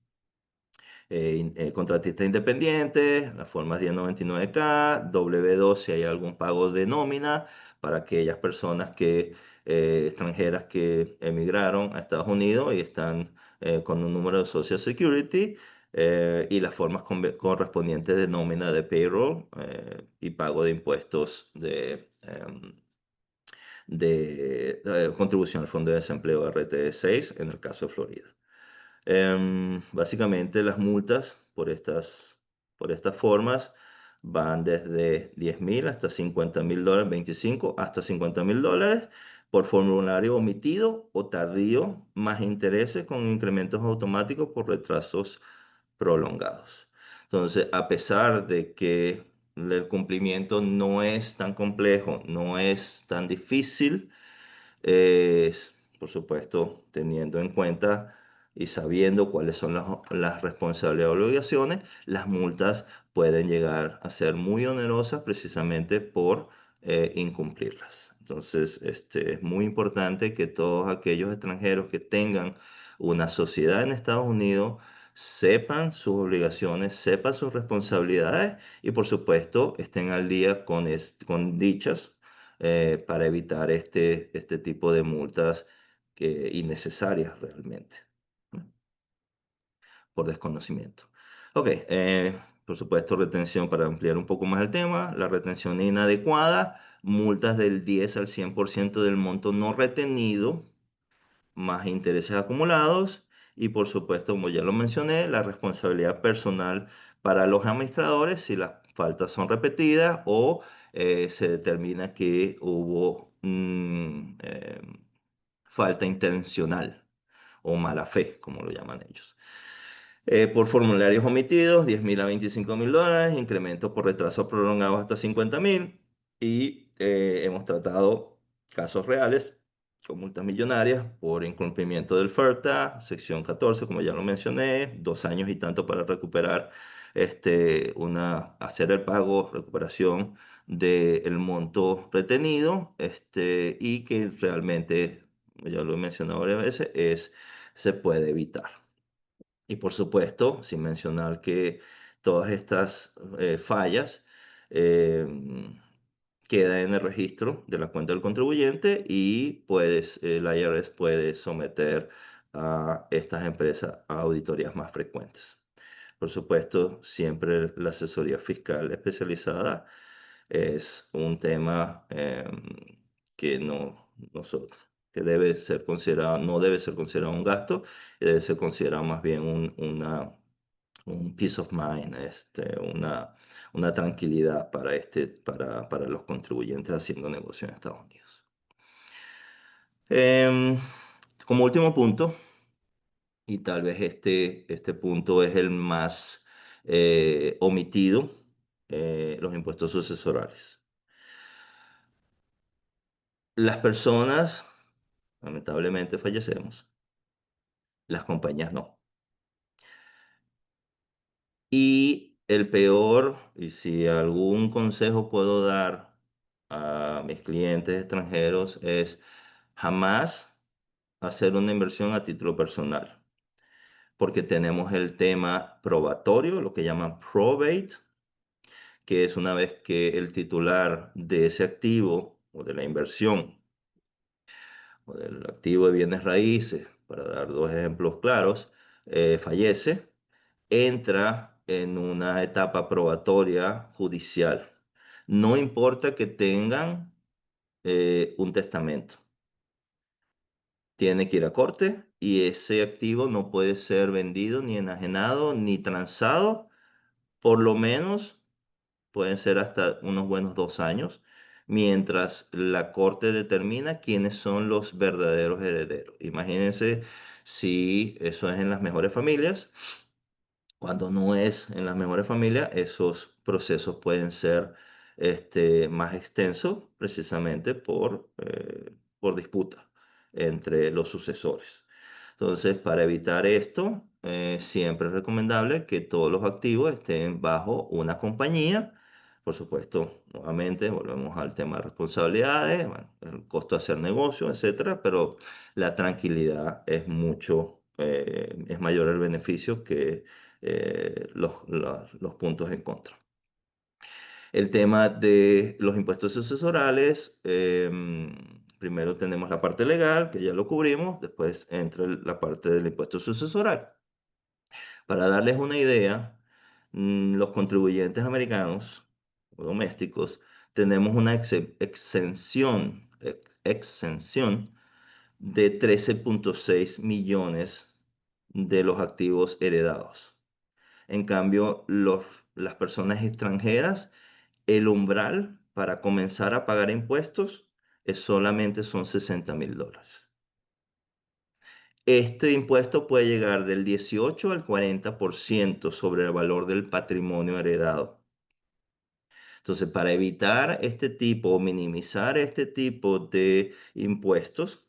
contratista independiente, las formas 1099K, W2 si hay algún pago de nómina para aquellas personas extranjeras que emigraron a Estados Unidos y están con un número de Social Security, y las formas correspondientes de nómina de payroll y pago de impuestos de contribución al Fondo de Desempleo RT6 en el caso de Florida. Básicamente las multas por estas formas van desde 10.000 hasta 50.000 dólares, 25 hasta 50.000 dólares por formulario omitido o tardío, más intereses con incrementos automáticos por retrasos prolongados. Entonces, a pesar de que el cumplimiento no es tan complejo, no es tan difícil, por supuesto, teniendo en cuenta y sabiendo cuáles son las responsabilidades y obligaciones, las multas pueden llegar a ser muy onerosas precisamente por incumplirlas. Entonces, es muy importante que todos aquellos extranjeros que tengan una sociedad en Estados Unidos sepan sus obligaciones, sepan sus responsabilidades y, por supuesto, estén al día con dichas, para evitar este tipo de multas innecesarias realmente, ¿no? Por desconocimiento. Ok, por supuesto, retención, para ampliar un poco más el tema, la retención inadecuada, multas del 10 al 100% del monto no retenido, más intereses acumulados, y por supuesto, como ya lo mencioné, la responsabilidad personal para los administradores si las faltas son repetidas o se determina que hubo falta intencional o mala fe, como lo llaman ellos. Por formularios omitidos, 10.000 a 25.000 dólares, incremento por retraso prolongado hasta 50.000, y hemos tratado casos reales con multas millonarias por incumplimiento del FERTA, sección 14, como ya lo mencioné, 2 años y tanto para recuperar, hacer el pago, recuperación del monto retenido, y que realmente, ya lo he mencionado varias veces, se puede evitar. Y por supuesto, sin mencionar que todas estas fallas eh, quedan en el registro de la cuenta del contribuyente, y la IRS puede someter a estas empresas a auditorías más frecuentes. Por supuesto, siempre la asesoría fiscal especializada es un tema que que debe ser considerado, no debe ser considerado un gasto, debe ser considerado más bien un peace of mind, una tranquilidad para los contribuyentes haciendo negocio en Estados Unidos. Em, Como último punto, y tal vez este punto es el más omitido, los impuestos sucesorales. Las personas, lamentablemente, fallecemos, las compañías no. Y el peor, y si algún consejo puedo dar a mis clientes extranjeros, es jamás hacer una inversión a título personal, porque tenemos el tema probatorio, lo que llaman probate, que es una vez que el titular de ese activo o de la inversión o del activo de bienes raíces, para dar dos ejemplos claros, fallece, entra en una etapa probatoria judicial. No importa que tengan un testamento. Tiene que ir a corte y ese activo no puede ser vendido, ni enajenado, ni transado, por lo menos pueden ser hasta unos buenos 2 años, mientras la corte determina quiénes son los verdaderos herederos. Imagínense si eso es en las mejores familias. Cuando no es en las mejores familias, esos procesos pueden ser más extensos precisamente por disputa entre los sucesores. Entonces, para evitar esto, siempre es recomendable que todos los activos estén bajo una compañía. Por supuesto, nuevamente volvemos al tema de responsabilidades, bueno, el costo de hacer negocio, etcétera, pero la tranquilidad es mayor el beneficio que los puntos en contra. El tema de los impuestos sucesorales, primero tenemos la parte legal, que ya lo cubrimos, después entra la parte del impuesto sucesoral. Para darles una idea, los contribuyentes americanos o domésticos tenemos una exención de 13,6 millones de los activos heredados. En cambio, las personas extranjeras, el umbral para comenzar a pagar impuestos solamente son $60,000. Este impuesto puede llegar del 18 al 40% sobre el valor del patrimonio heredado. Entonces, para evitar este tipo o minimizar este tipo de impuestos,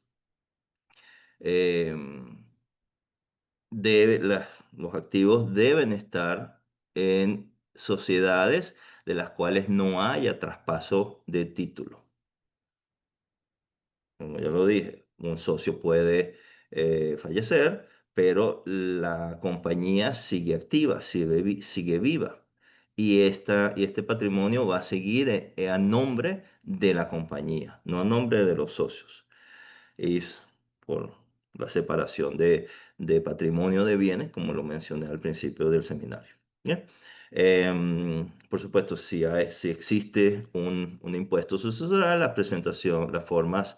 em, los activos deben estar en sociedades de las cuales no haya traspaso de título. Como ya lo dije, un socio puede fallecer, pero la compañía sigue activa, sigue viva. Y este patrimonio va a seguir a nombre de la compañía, no a nombre de los socios. Y por la separación de patrimonio de bienes, como lo mencioné al principio del seminario. ¿Ya? Por supuesto, si existe un impuesto sucesoral, las formas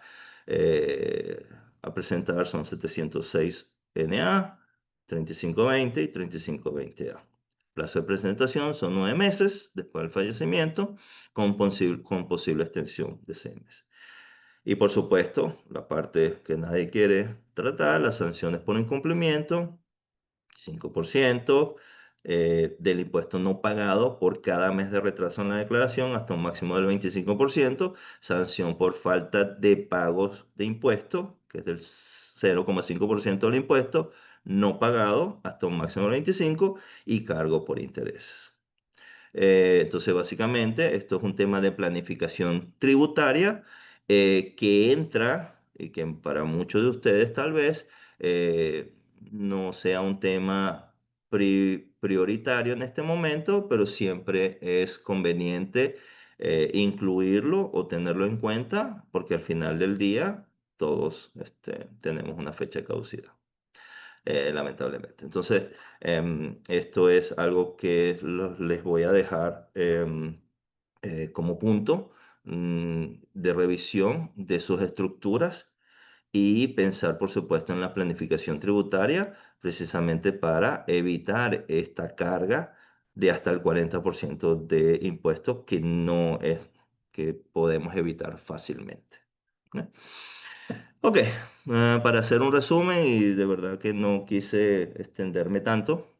eh, a presentar son 706 NA, 3520 y 3520A. Plazo de presentación son 9 meses después del fallecimiento, con posible extensión de 6 meses. Y por supuesto, la parte que nadie quiere tratar, las sanciones por incumplimiento, 5% del impuesto no pagado por cada mes de retraso en la declaración, hasta un máximo del 25%, sanción por falta de pagos de impuestos, que es del 0,5% del impuesto no pagado, hasta un máximo del 25%, y cargo por intereses. Entonces, básicamente, esto es un tema de planificación tributaria que entra, y que para muchos de ustedes tal vez no sea un tema prioritario en este momento, pero siempre es conveniente incluirlo o tenerlo en cuenta, porque al final del día todos tenemos una fecha de caducidad. lamentablemente. Entonces, esto es algo que les voy a dejar como punto de revisión de sus estructuras y pensar, por supuesto, en la planificación tributaria, precisamente para evitar esta carga de hasta el 40% de impuestos que no es que podemos evitar fácilmente. ¿No? Ok, para hacer un resumen, y de verdad que no quise extenderme tanto,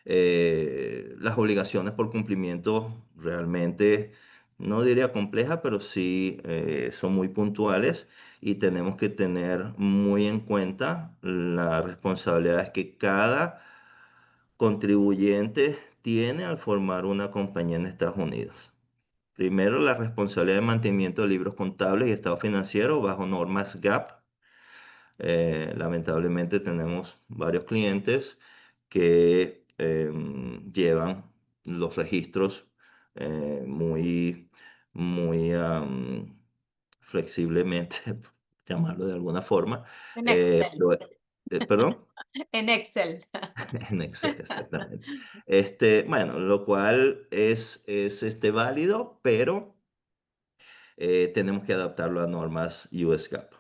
las obligaciones por cumplimiento realmente, no diría complejas, pero sí son muy puntuales y tenemos que tener muy en cuenta las responsabilidades que cada contribuyente tiene al formar una compañía en Estados Unidos. Primero, la responsabilidad de mantenimiento de libros contables y estado financiero bajo normas GAAP. Lamentablemente tenemos varios clientes que llevan los registros muy, muy flexiblemente, llamarlo de alguna forma. En Excel, Perdón, en Excel. en Excel, exactamente. Bueno, lo cual es válido, pero tenemos que adaptarlo a normas US GAAP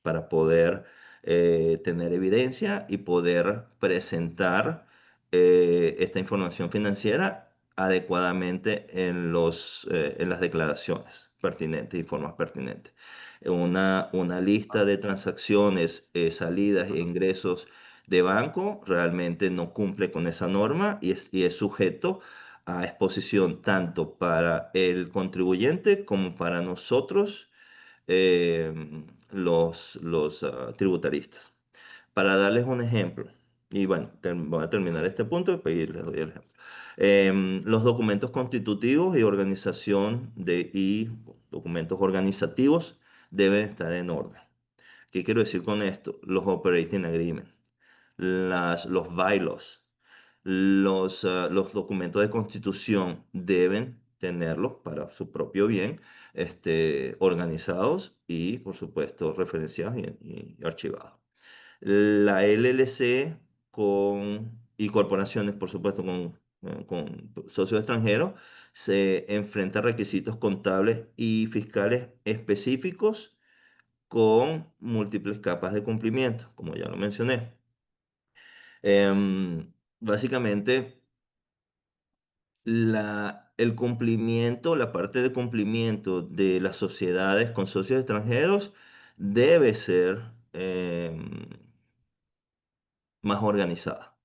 para poder tener evidencia y poder presentar esta información financiera adecuadamente en las declaraciones pertinentes y formas pertinentes. Una lista de transacciones, salidas e ingresos de banco realmente no cumple con esa norma y es sujeto a exposición tanto para el contribuyente como para nosotros los tributaristas. Para darles un ejemplo, y bueno, voy a terminar este punto y después les doy el ejemplo. Los documentos constitutivos y y documentos organizativos deben estar en orden. ¿Qué quiero decir con esto? Los operating agreements, los bylaws, los documentos de constitución deben tenerlos para su propio bien, organizados y, por supuesto, referenciados y archivados. La LLC y corporaciones, por supuesto, con socios extranjeros, se enfrenta a requisitos contables y fiscales específicos con múltiples capas de cumplimiento, como ya lo mencioné. Básicamente, el cumplimiento, la parte de cumplimiento de las sociedades con socios extranjeros debe ser más organizada.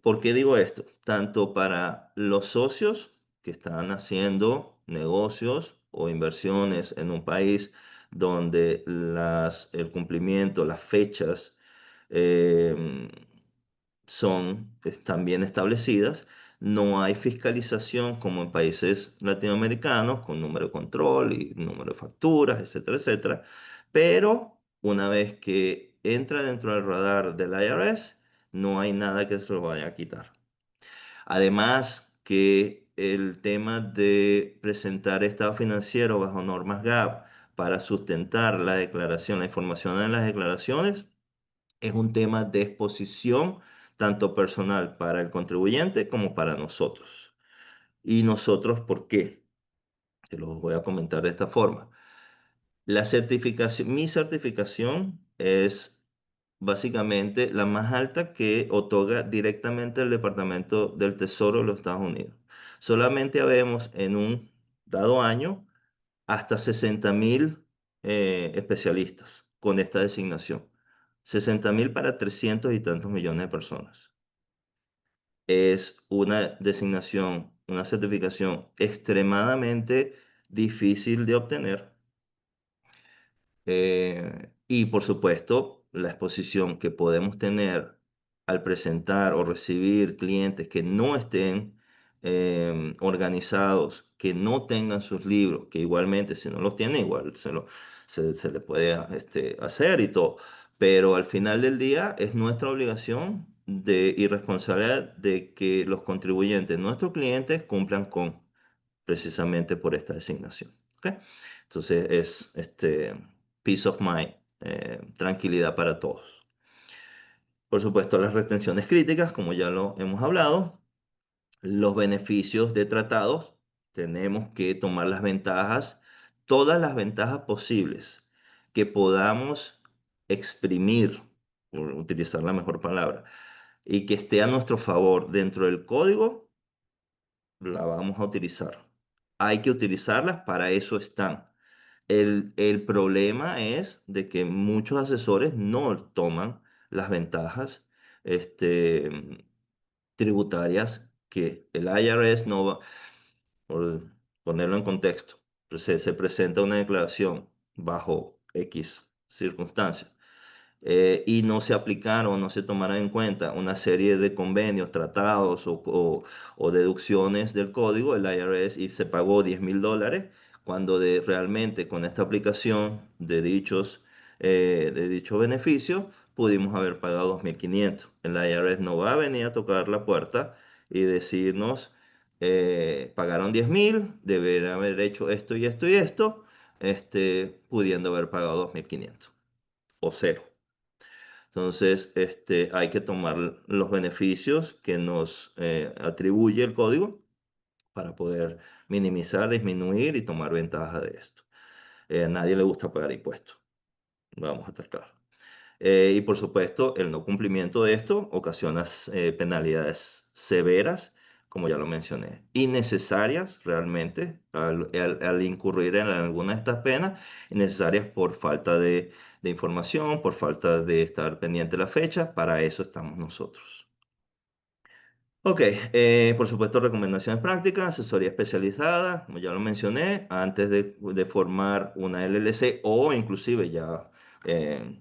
¿Por qué digo esto? Tanto para los socios que están haciendo negocios o inversiones en un país donde el cumplimiento, las fechas, em, están bien establecidas. No hay fiscalización como en países latinoamericanos con número de control y número de facturas, etcétera, etcétera. Pero una vez que entra dentro del radar del IRS, no hay nada que se lo vaya a quitar. Además que el tema de presentar estado financiero bajo normas GAAP para sustentar la declaración, la información en las declaraciones, es un tema de exposición tanto personal para el contribuyente como para nosotros. ¿Y nosotros por qué? Te lo voy a comentar de esta forma. Mi certificación es básicamente la más alta que otorga directamente el Departamento del Tesoro de los Estados Unidos. Solamente habemos en un dado año hasta 60.000 especialistas con esta designación. 60.000 para 300 y tantos millones de personas. Es una designación, una certificación extremadamente difícil de obtener. Y por supuesto, la exposición que podemos tener al presentar o recibir clientes que no estén organizados, que no tengan sus libros, que igualmente si no los tienen, igual se le puede hacer y todo. Pero al final del día es nuestra obligación y responsabilidad de que los contribuyentes, nuestros clientes, cumplan con precisamente por esta designación. ¿Ok? Entonces es peace of mind, tranquilidad para todos. Por supuesto, las retenciones críticas, como ya lo hemos hablado, los beneficios de tratados, tenemos que tomar las ventajas, todas las ventajas posibles que podamos exprimir, por utilizar la mejor palabra, y que esté a nuestro favor dentro del código, la vamos a utilizar. Hay que utilizarlas, para eso están. El problema es de que muchos asesores no toman las ventajas este, tributarias que el IRS no va, por ponerlo en contexto, se presenta una declaración bajo X circunstancias y no se aplicaron, no se tomaron en cuenta una serie de convenios, tratados o deducciones del código, el IRS, y se pagó $10,000, cuando realmente con esta aplicación de dicho beneficio pudimos haber pagado 2,500. El IRS no va a venir a tocar la puerta y decirnos, pagaron 10,000, deberían haber hecho esto y esto y esto, pudiendo haber pagado 2,500 o cero. Entonces, hay que tomar los beneficios que nos atribuye el código para poder minimizar, disminuir y tomar ventaja de esto. A nadie le gusta pagar impuestos, vamos a estar claros. Y por supuesto, el no cumplimiento de esto ocasiona penalidades severas, como ya lo mencioné, innecesarias realmente al incurrir en alguna de estas penas, innecesarias por falta de información, por falta de estar pendiente de la fecha. Para eso estamos nosotros. Ok, por supuesto, recomendaciones prácticas, asesoría especializada, como ya lo mencioné, antes de formar una LLC o inclusive ya eh,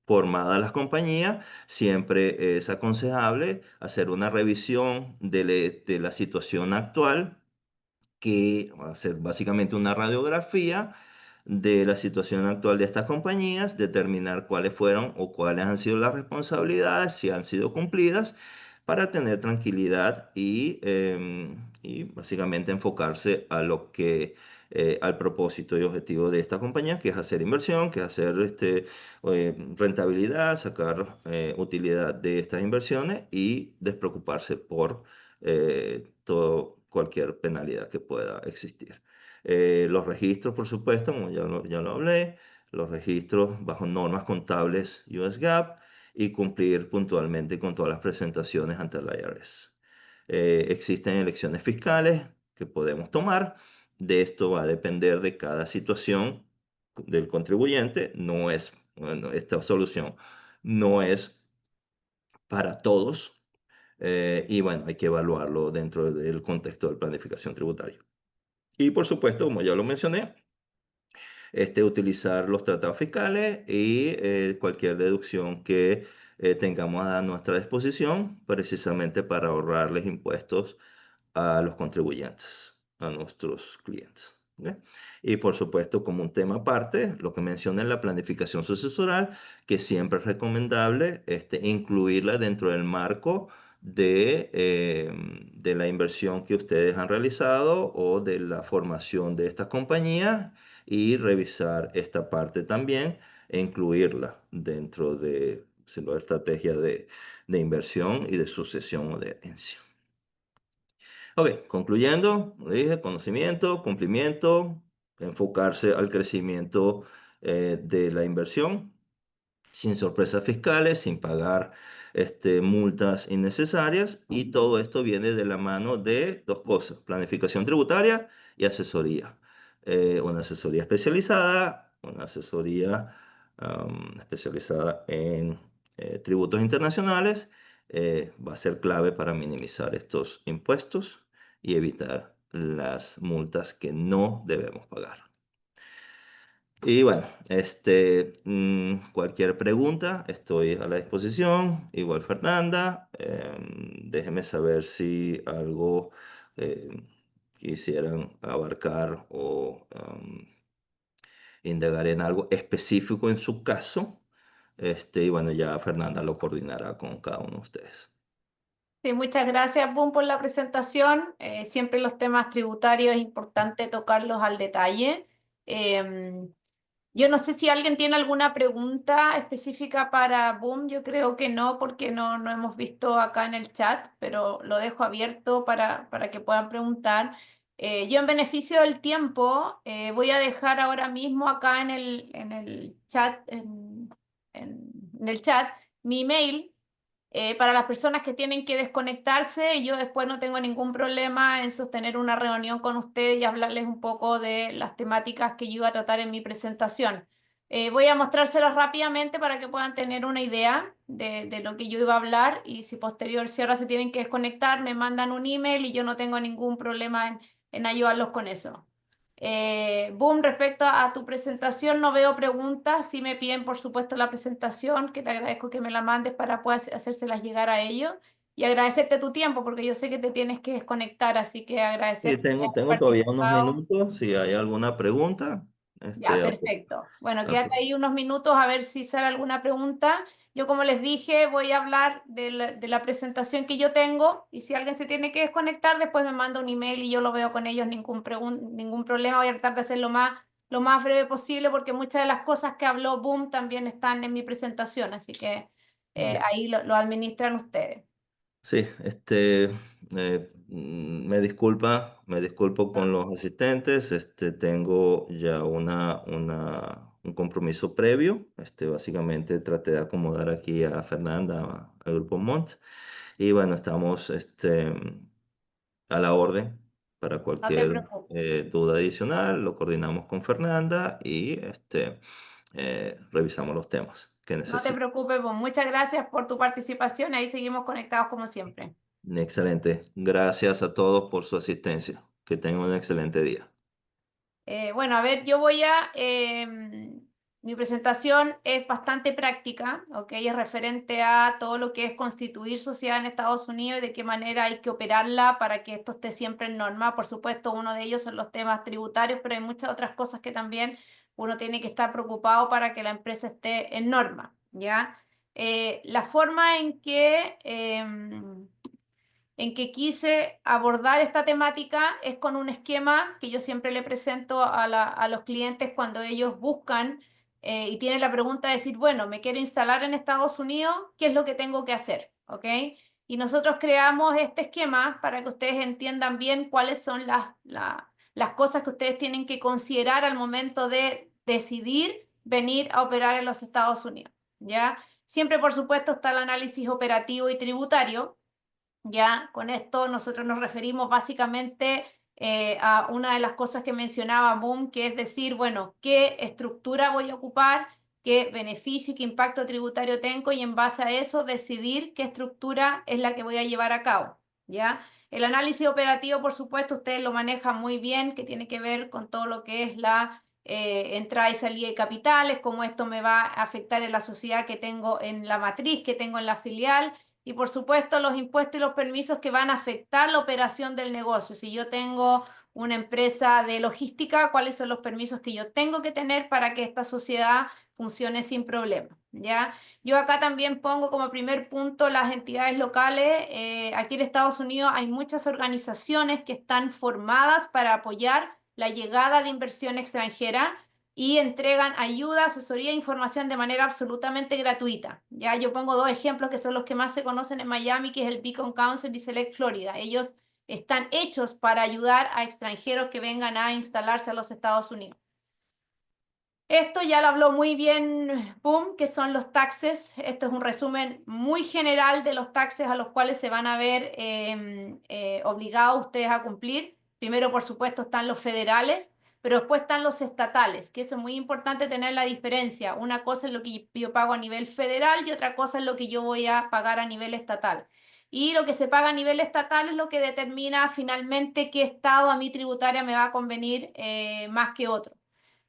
formada las compañías, siempre es aconsejable hacer una revisión de la situación actual, que va a ser básicamente una radiografía de la situación actual de estas compañías, determinar cuáles fueron o cuáles han sido las responsabilidades, si han sido cumplidas, para tener tranquilidad y básicamente enfocarse a lo que, al propósito y objetivo de esta compañía, que es hacer inversión, que es hacer rentabilidad, sacar utilidad de estas inversiones y despreocuparse por cualquier penalidad que pueda existir. Los registros, por supuesto, como ya lo hablé, los registros bajo normas contables US GAAP y cumplir puntualmente con todas las presentaciones ante el IRS. Existen elecciones fiscales que podemos tomar. De esto va a depender de cada situación del contribuyente. No es, bueno, esta solución no es para todos. Y bueno, hay que evaluarlo dentro del contexto de planificación tributaria. Y por supuesto, como ya lo mencioné, utilizar los tratados fiscales y cualquier deducción que tengamos a nuestra disposición, precisamente para ahorrarles impuestos a los contribuyentes, a nuestros clientes. ¿Ok? Y por supuesto, como un tema aparte, lo que mencioné en la planificación sucesoral, que siempre es recomendable incluirla dentro del marco de la inversión que ustedes han realizado o de la formación de estas compañías, y revisar esta parte también e incluirla dentro de la estrategia de inversión y de sucesión o de herencia. Ok, concluyendo, como dije, conocimiento, cumplimiento, enfocarse al crecimiento de la inversión, sin sorpresas fiscales, sin pagar multas innecesarias, y todo esto viene de la mano de dos cosas: planificación tributaria y asesoría. Una asesoría especializada, especializada en tributos internacionales, va a ser clave para minimizar estos impuestos y evitar las multas que no debemos pagar. Y bueno, cualquier pregunta, estoy a la disposición. Igual Fernanda, déjeme saber si algo quisieran abarcar o indagar en algo específico en su caso. Y bueno, ya Fernanda lo coordinará con cada uno de ustedes. Sí, muchas gracias, Boom, por la presentación. Siempre los temas tributarios es importante tocarlos al detalle. Em, Yo no sé si alguien tiene alguna pregunta específica para Boom. Yo creo que no, porque no hemos visto acá en el chat, pero lo dejo abierto para que puedan preguntar. Yo en beneficio del tiempo voy a dejar ahora mismo acá en el chat, en el chat mi email para las personas que tienen que desconectarse. Yo después no tengo ningún problema en sostener una reunión con ustedes y hablarles un poco de las temáticas que yo iba a tratar en mi presentación. Voy a mostrárselas rápidamente para que puedan tener una idea de lo que yo iba a hablar, y si ahora se tienen que desconectar, me mandan un email y yo no tengo ningún problema en ayudarlos con eso. Boom, respecto a tu presentación, no veo preguntas. Sí me piden, por supuesto, la presentación, que te agradezco que me la mandes para poder hacérselas llegar a ellos. Y agradecerte tu tiempo, porque yo sé que te tienes que desconectar, así que Sí, agradecerte que hayas tengo todavía unos participado. minutos. Si hay alguna pregunta, Ya, perfecto. Bueno, quédate ahí unos minutos a ver si sale alguna pregunta. Yo, como les dije, voy a hablar de la presentación que yo tengo, y si alguien se tiene que desconectar, después me manda un email y yo lo veo con ellos, ningún problema. Voy a tratar de hacer lo más breve posible, porque muchas de las cosas que habló Boom también están en mi presentación, así que ya. ahí lo administran ustedes. Sí, me disculpo con los asistentes. Tengo ya un compromiso previo. Básicamente traté de acomodar aquí a Fernanda, al Grupo Mont. Y bueno, estamos a la orden para No te cualquier preocupes. duda adicional. Lo coordinamos con Fernanda y revisamos los temas que No te necesite. preocupes, Boom. Muchas gracias por tu participación. Ahí seguimos conectados como siempre. Excelente. Gracias a todos por su asistencia. Que tengan un excelente día. Bueno, a ver, mi presentación es bastante práctica, ¿ok? Es referente a todo lo que es constituir sociedad en Estados Unidos y de qué manera hay que operarla para que esto esté siempre en norma. Por supuesto, uno de ellos son los temas tributarios, pero hay muchas otras cosas que también uno tiene que estar preocupado para que la empresa esté en norma, ¿ya? La forma en que quise abordar esta temática es con un esquema que yo siempre le presento a los clientes cuando ellos buscan y tienen la pregunta de decir, bueno, me quiero instalar en Estados Unidos, ¿qué es lo que tengo que hacer? ¿Ok? Y nosotros creamos este esquema para que ustedes entiendan bien cuáles son las cosas que ustedes tienen que considerar al momento de decidir venir a operar en los Estados Unidos, ¿ya? Siempre, por supuesto, está el análisis operativo y tributario. Ya, con esto nosotros nos referimos básicamente a una de las cosas que mencionaba Boom, que es decir, bueno, qué estructura voy a ocupar, qué beneficio y qué impacto tributario tengo, y en base a eso decidir qué estructura es la que voy a llevar a cabo. ¿Ya? El análisis operativo, por supuesto, ustedes lo manejan muy bien, que tiene que ver con todo lo que es la entrada y salida de capitales, cómo esto me va a afectar en la sociedad que tengo en la matriz, que tengo en la filial, y por supuesto los impuestos y los permisos que van a afectar la operación del negocio. Si yo tengo una empresa de logística, ¿cuáles son los permisos que yo tengo que tener para que esta sociedad funcione sin problema? ¿Ya? Yo acá también pongo como primer punto las entidades locales. Aquí en Estados Unidos hay muchas organizaciones que están formadas para apoyar la llegada de inversión extranjera y entregan ayuda, asesoría e información de manera absolutamente gratuita. Ya yo pongo dos ejemplos que son los que más se conocen en Miami, que es el Beacon Council y Select Florida. Ellos están hechos para ayudar a extranjeros que vengan a instalarse a los Estados Unidos. Esto ya lo habló muy bien Boom, que son los taxes. Esto es un resumen muy general de los taxes a los cuales se van a ver obligados ustedes a cumplir. Primero, por supuesto, están los federales, pero después están los estatales, que eso es muy importante tener la diferencia. Una cosa es lo que yo pago a nivel federal y otra cosa es lo que yo voy a pagar a nivel estatal. Y lo que se paga a nivel estatal es lo que determina finalmente qué estado a mi tributaria me va a convenir más que otro.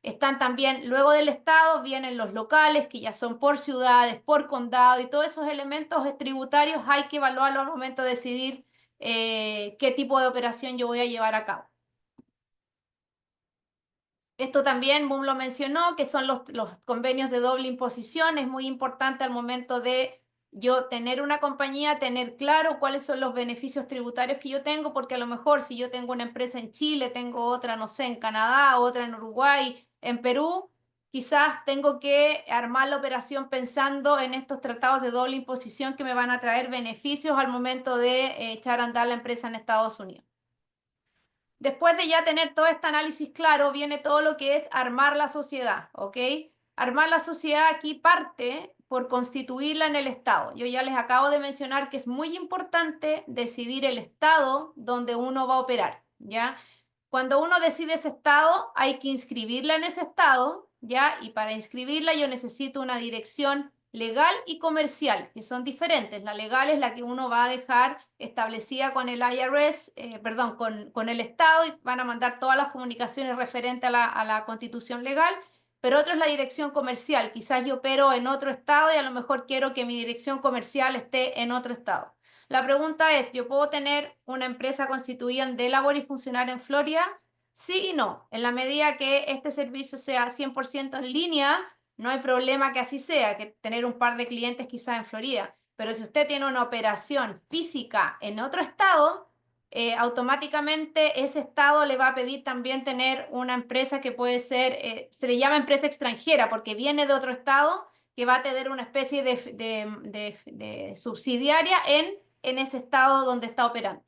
Están también, luego del estado, vienen los locales, que ya son por ciudades, por condado, y todos esos elementos tributarios hay que evaluarlos al momento de decidir qué tipo de operación yo voy a llevar a cabo. Esto también Boom lo mencionó, que son los convenios de doble imposición. Es muy importante al momento de yo tener una compañía, tener claro cuáles son los beneficios tributarios que yo tengo, porque a lo mejor si yo tengo una empresa en Chile, tengo otra, no sé, en Canadá, otra en Uruguay, en Perú, quizás tengo que armar la operación pensando en estos tratados de doble imposición que me van a traer beneficios al momento de echar a andar la empresa en Estados Unidos. Después de ya tener todo este análisis claro, viene todo lo que es armar la sociedad, ¿ok? Armar la sociedad aquí parte por constituirla en el Estado. Yo ya les acabo de mencionar que es muy importante decidir el Estado donde uno va a operar, ¿ya? Cuando uno decide ese Estado, hay que inscribirla en ese Estado, ¿ya? Y para inscribirla yo necesito una dirección legal y comercial, que son diferentes. La legal es la que uno va a dejar establecida con el IRS, perdón, con el Estado, y van a mandar todas las comunicaciones referentes a la constitución legal, pero otra es la dirección comercial. Quizás yo opero en otro estado y a lo mejor quiero que mi dirección comercial esté en otro estado. La pregunta es, ¿yo puedo tener una empresa constituida en Delaware y funcionar en Florida? Sí y no. En la medida que este servicio sea 100% en línea, no hay problema que así sea, que tener un par de clientes quizás en Florida. Pero si usted tiene una operación física en otro estado, automáticamente ese estado le va a pedir también tener una empresa que puede ser, se le llama empresa extranjera porque viene de otro estado que va a tener una especie de subsidiaria en ese estado donde está operando.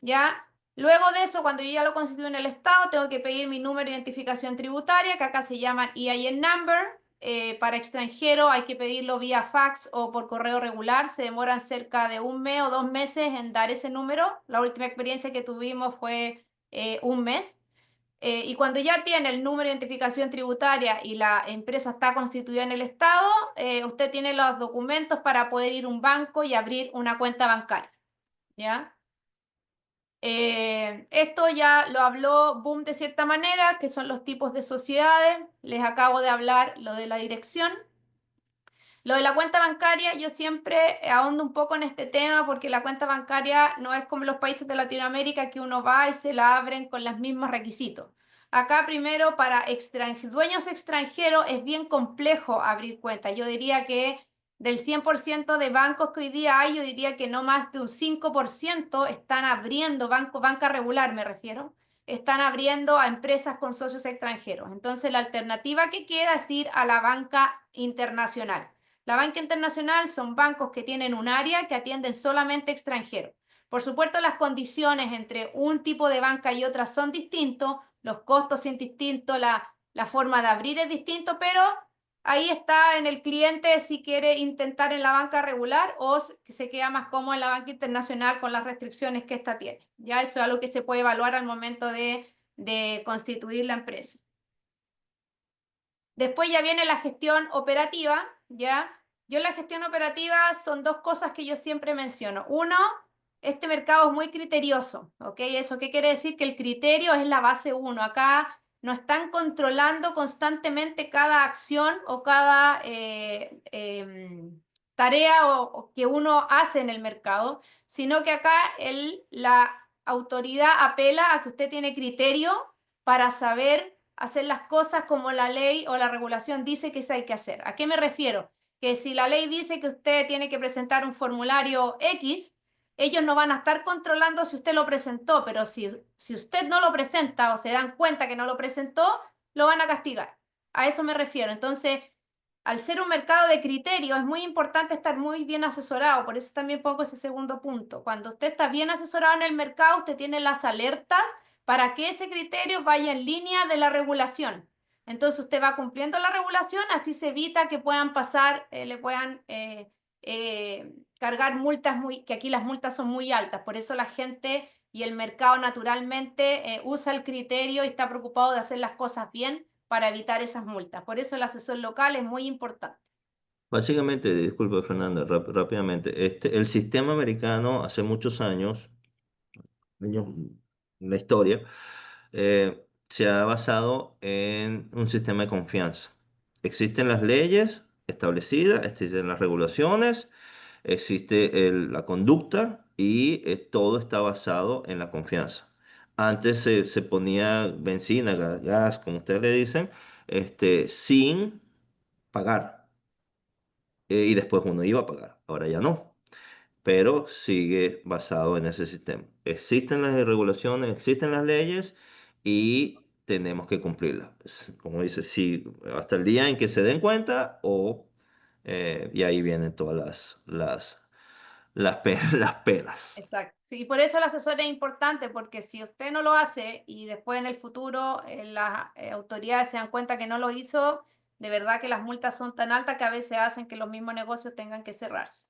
¿Ya? Luego de eso, cuando yo ya lo constituyo en el estado, tengo que pedir mi número de identificación tributaria, que acá se llaman EIN number. Para extranjero hay que pedirlo vía fax o por correo regular. Se demoran cerca de un mes o 2 meses en dar ese número. La última experiencia que tuvimos fue un mes. Y cuando ya tiene el número de identificación tributaria y la empresa está constituida en el estado, usted tiene los documentos para poder ir a un banco y abrir una cuenta bancaria. ¿Ya? Esto ya lo habló Boom de cierta manera, que son los tipos de sociedades. Les acabo de hablar lo de la dirección. Lo de la cuenta bancaria, yo siempre ahondo un poco en este tema porque la cuenta bancaria no es como los países de Latinoamérica que uno va y se la abren con los mismos requisitos. Acá primero para dueños extranjeros es bien complejo abrir cuentas. Yo diría que del 100% de bancos que hoy día hay, yo diría que no más de un 5% están abriendo, banca regular me refiero, están abriendo a empresas con socios extranjeros. Entonces la alternativa que queda es ir a la banca internacional. La banca internacional son bancos que tienen un área que atienden solamente extranjeros. Por supuesto, las condiciones entre un tipo de banca y otra son distintos, los costos son distintos, la forma de abrir es distinto, pero ahí está en el cliente si quiere intentar en la banca regular o se queda más cómodo en la banca internacional con las restricciones que ésta tiene. Ya eso es algo que se puede evaluar al momento de constituir la empresa. Después ya viene la gestión operativa, ¿ya? Yo en la gestión operativa son dos cosas que yo siempre menciono. Uno, este mercado es muy criterioso, ¿ok? ¿Eso qué quiere decir? Que el criterio es la base uno. Acá no están controlando constantemente cada acción o cada tarea o que uno hace en el mercado, sino que acá la autoridad apela a que usted tiene criterio para saber hacer las cosas como la ley o la regulación dice que se hay que hacer. ¿A qué me refiero? Que si la ley dice que usted tiene que presentar un formulario X, ellos no van a estar controlando si usted lo presentó, pero si usted no lo presenta o se dan cuenta que no lo presentó, lo van a castigar. A eso me refiero. Entonces, al ser un mercado de criterio, es muy importante estar muy bien asesorado. Por eso también pongo ese segundo punto. Cuando usted está bien asesorado en el mercado, usted tiene las alertas para que ese criterio vaya en línea de la regulación. Entonces usted va cumpliendo la regulación, así se evita que puedan pasar, le puedan cargar multas que aquí las multas son muy altas. Por eso la gente y el mercado naturalmente usa el criterio y está preocupado de hacer las cosas bien para evitar esas multas. Por eso el asesor local es muy importante. Básicamente, disculpe Fernanda, rápidamente, el sistema americano hace muchos años, años en la historia, se ha basado en un sistema de confianza. Existen las leyes establecidas, existen las regulaciones, existe la conducta y todo está basado en la confianza. Antes se ponía benzina, gas, como ustedes le dicen, sin pagar. Y después uno iba a pagar. Ahora ya no, pero sigue basado en ese sistema. Existen las regulaciones, existen las leyes y tenemos que cumplirla. Como dice, sí, hasta el día en que se den cuenta y ahí vienen todas las penas. Exacto. Sí, y por eso el asesor es importante, porque si usted no lo hace y después en el futuro las autoridades se dan cuenta que no lo hizo, de verdad que las multas son tan altas que a veces hacen que los mismos negocios tengan que cerrarse.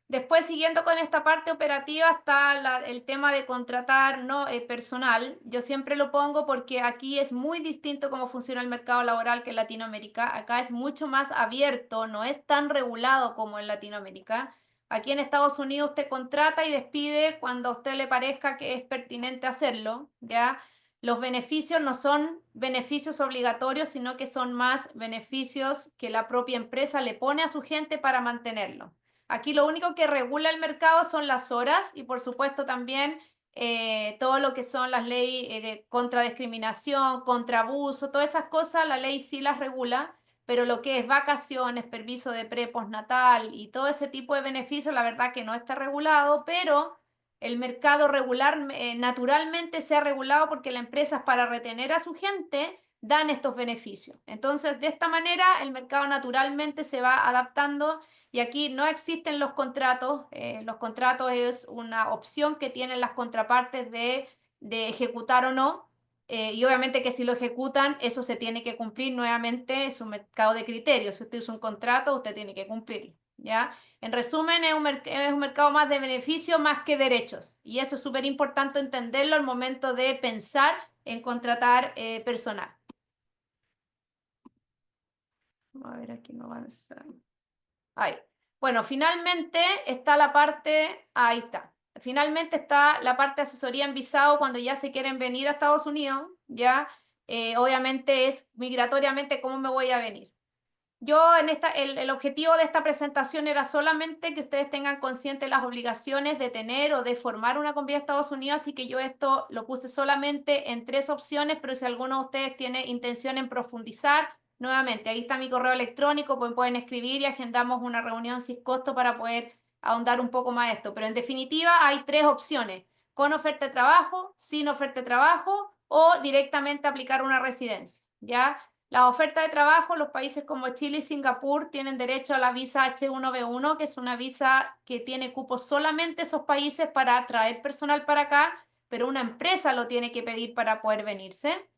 Después, siguiendo con esta parte operativa, está el tema de contratar, ¿no? Personal. Yo siempre lo pongo porque aquí es muy distinto cómo funciona el mercado laboral que en Latinoamérica. Acá es mucho más abierto, no es tan regulado como en Latinoamérica. Aquí en Estados Unidos usted contrata y despide cuando a usted le parezca que es pertinente hacerlo, ¿ya? Los beneficios no son beneficios obligatorios, sino que son más beneficios que la propia empresa le pone a su gente para mantenerlo. Aquí lo único que regula el mercado son las horas y por supuesto también todo lo que son las leyes contra discriminación, contra abuso, todas esas cosas, la ley sí las regula, pero lo que es vacaciones, permiso de pre, postnatal y todo ese tipo de beneficios, la verdad que no está regulado, pero el mercado regular naturalmente se ha regulado porque las empresas para retener a su gente dan estos beneficios. Entonces, de esta manera, el mercado naturalmente se va adaptando y aquí no existen los contratos es una opción que tienen las contrapartes de ejecutar o no, y obviamente que si lo ejecutan, eso se tiene que cumplir nuevamente, es un mercado de criterios, si usted usa un contrato, usted tiene que cumplirlo, ¿ya? En resumen, es un mercado más de beneficios más que derechos, y eso es súper importante entenderlo al momento de pensar en contratar personal. A ver, aquí no avanza. Ahí. Bueno, finalmente está la parte, ahí está. Finalmente está la parte de asesoría en visado cuando ya se quieren venir a Estados Unidos, ya. Obviamente es migratoriamente cómo me voy a venir. Yo el objetivo de esta presentación era solamente que ustedes tengan consciente las obligaciones de tener o de formar una compañía de Estados Unidos, así que yo esto lo puse solamente en 3 opciones, pero si alguno de ustedes tiene intención en profundizar, nuevamente, ahí está mi correo electrónico, pues pueden escribir y agendamos una reunión sin costo para poder ahondar un poco más esto. Pero en definitiva hay 3 opciones, con oferta de trabajo, sin oferta de trabajo o directamente aplicar una residencia, ¿ya? La oferta de trabajo, los países como Chile y Singapur tienen derecho a la visa H1B1, que es una visa que tiene cupo solamente esos países para atraer personal para acá, pero una empresa lo tiene que pedir para poder venirse.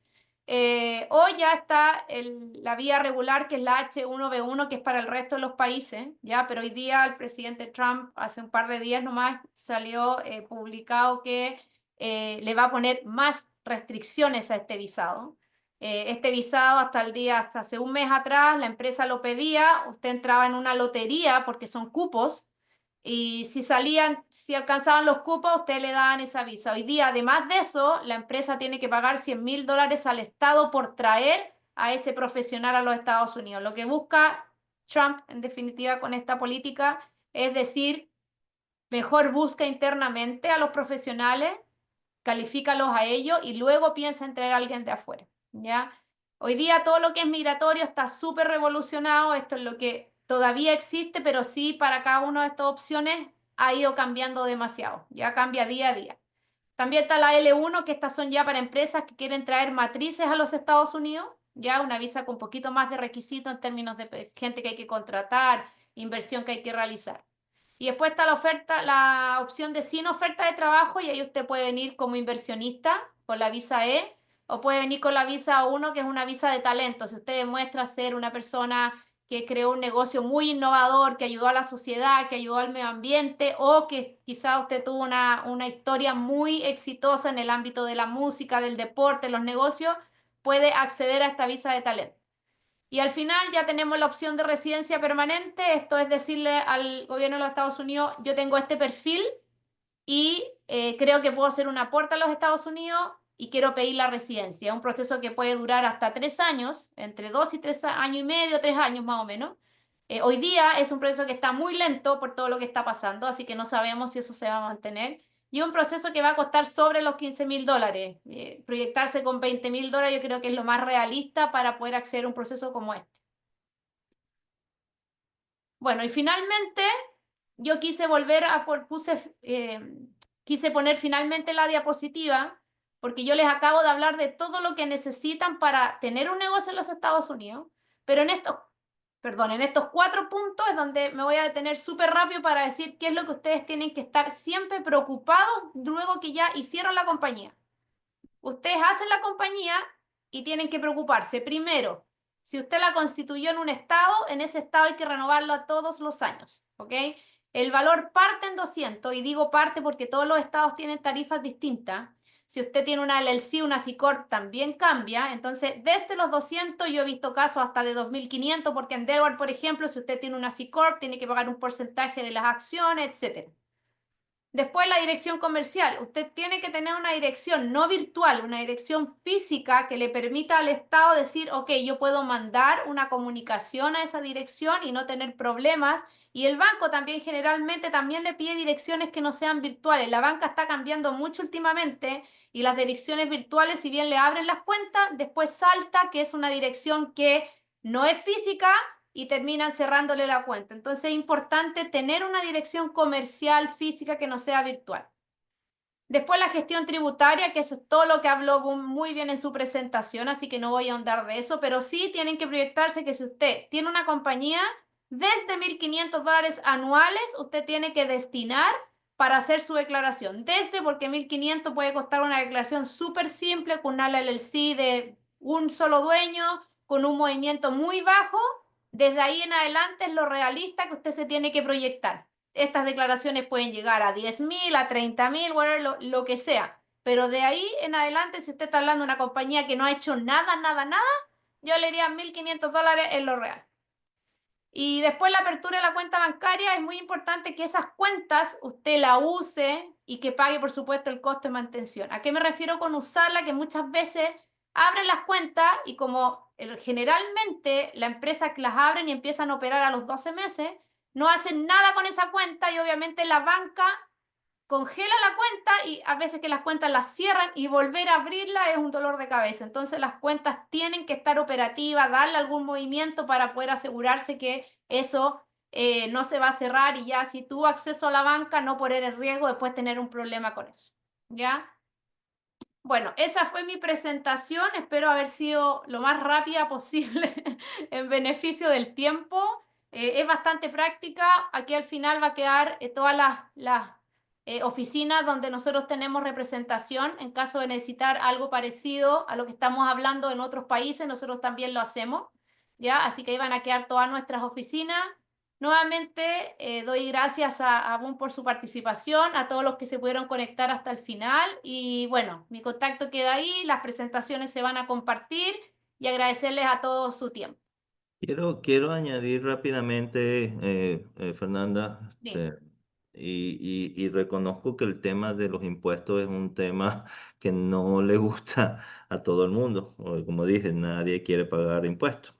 O ya está la vía regular, que es la H1B1, que es para el resto de los países, ¿ya? Pero hoy día el presidente Trump, hace un par de días nomás, salió publicado que le va a poner más restricciones a este visado. Este visado hasta hace un mes atrás, la empresa lo pedía, usted entraba en una lotería porque son cupos, y si alcanzaban los cupos, usted le daban esa visa. Hoy día, además de eso, la empresa tiene que pagar $100.000 al Estado por traer a ese profesional a los Estados Unidos. Lo que busca Trump, en definitiva, con esta política, es decir, mejor busca internamente a los profesionales, califícalos a ellos y luego piensa en traer a alguien de afuera, ¿ya? Hoy día todo lo que es migratorio está súper revolucionado, esto es lo que todavía existe, pero sí para cada una de estas opciones ha ido cambiando demasiado, ya cambia día a día. También está la L1, que estas son ya para empresas que quieren traer matrices a los Estados Unidos, ya una visa con un poquito más de requisitos en términos de gente que hay que contratar, inversión que hay que realizar. Y después está la opción de sin oferta de trabajo, y ahí usted puede venir como inversionista con la visa E, o puede venir con la visa 1, que es una visa de talento. Si usted demuestra ser una persona que creó un negocio muy innovador, que ayudó a la sociedad, que ayudó al medio ambiente, o que quizá usted tuvo una historia muy exitosa en el ámbito de la música, del deporte, los negocios, puede acceder a esta visa de talento. Y al final ya tenemos la opción de residencia permanente, esto es decirle al gobierno de los Estados Unidos, yo tengo este perfil y creo que puedo hacer un aporte a los Estados Unidos y quiero pedir la residencia. Es un proceso que puede durar hasta 3 años, entre 2 y 3 años y medio, 3 años más o menos. Hoy día es un proceso que está muy lento por todo lo que está pasando, así que no sabemos si eso se va a mantener. Y un proceso que va a costar sobre los $15.000. Proyectarse con $20.000 yo creo que es lo más realista para poder acceder a un proceso como este. Bueno, y finalmente yo quise volver a quise poner finalmente la diapositiva porque yo les acabo de hablar de todo lo que necesitan para tener un negocio en los Estados Unidos, pero en estos 4 puntos es donde me voy a detener súper rápido para decir qué es lo que ustedes tienen que estar siempre preocupados luego que ya hicieron la compañía. Ustedes hacen la compañía y tienen que preocuparse. Primero, si usted la constituyó en un estado, en ese estado hay que renovarlo a todos los años, ¿ok? El valor parte en 200, y digo parte porque todos los estados tienen tarifas distintas. Si usted tiene una LLC, una C Corp, también cambia. Entonces, desde los 200, yo he visto casos hasta de 2.500, porque en Delaware, por ejemplo, si usted tiene una C Corp, tiene que pagar un porcentaje de las acciones, etcétera. Después la dirección comercial. Usted tiene que tener una dirección no virtual, una dirección física que le permita al Estado decir, ok, yo puedo mandar una comunicación a esa dirección y no tener problemas. Y el banco también generalmente también le pide direcciones que no sean virtuales. La banca está cambiando mucho últimamente y las direcciones virtuales, si bien le abren las cuentas, después salta que es una dirección que no es física y terminan cerrándole la cuenta. Entonces es importante tener una dirección comercial física que no sea virtual. Después la gestión tributaria, que eso es todo lo que habló muy bien en su presentación, así que no voy a ahondar de eso, pero sí tienen que proyectarse que si usted tiene una compañía, desde $1.500 anuales, usted tiene que destinar para hacer su declaración. Desde, porque 1.500 puede costar una declaración súper simple con una LLC de un solo dueño, con un movimiento muy bajo. Desde ahí en adelante es lo realista que usted se tiene que proyectar. Estas declaraciones pueden llegar a 10.000, a 30.000, whatever, lo que sea. Pero de ahí en adelante, si usted está hablando de una compañía que no ha hecho nada, nada, nada, yo le diría $1.500 en lo real. Y después la apertura de la cuenta bancaria, es muy importante que esas cuentas usted la use y que pague, por supuesto, el costo de mantención. ¿A qué me refiero con usarla? Que muchas veces abren las cuentas y como generalmente la empresa que las abren y empiezan a operar a los 12 meses, no hacen nada con esa cuenta y obviamente la banca congela la cuenta y a veces que las cuentas las cierran y volver a abrirla es un dolor de cabeza. Entonces las cuentas tienen que estar operativas, darle algún movimiento para poder asegurarse que eso no se va a cerrar y ya si tuvo acceso a la banca, no poner en riesgo después tener un problema con eso. ¿Ya? Bueno, esa fue mi presentación. Espero haber sido lo más rápida posible en beneficio del tiempo. Es bastante práctica. Aquí al final va a quedar todas las oficinas donde nosotros tenemos representación. En caso de necesitar algo parecido a lo que estamos hablando en otros países, nosotros también lo hacemos. ¿Ya? Así que ahí van a quedar todas nuestras oficinas. Nuevamente, doy gracias a Boom por su participación, a todos los que se pudieron conectar hasta el final y bueno, mi contacto queda ahí, las presentaciones se van a compartir y agradecerles a todos su tiempo. Quiero añadir rápidamente, Fernanda, Sí, y reconozco que el tema de los impuestos es un tema que no le gusta a todo el mundo. Como dije, nadie quiere pagar impuestos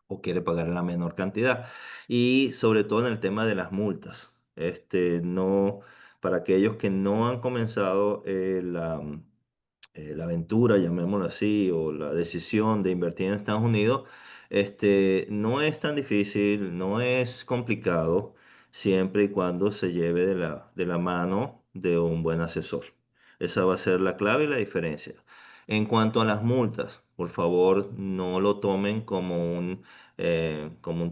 o quiere pagar la menor cantidad. Y sobre todo en el tema de las multas. No, para aquellos que no han comenzado la aventura, llamémoslo así, o la decisión de invertir en Estados Unidos, no es tan difícil, no es complicado, siempre y cuando se lleve de la mano de un buen asesor. Esa va a ser la clave y la diferencia. En cuanto a las multas, por favor, no lo tomen como un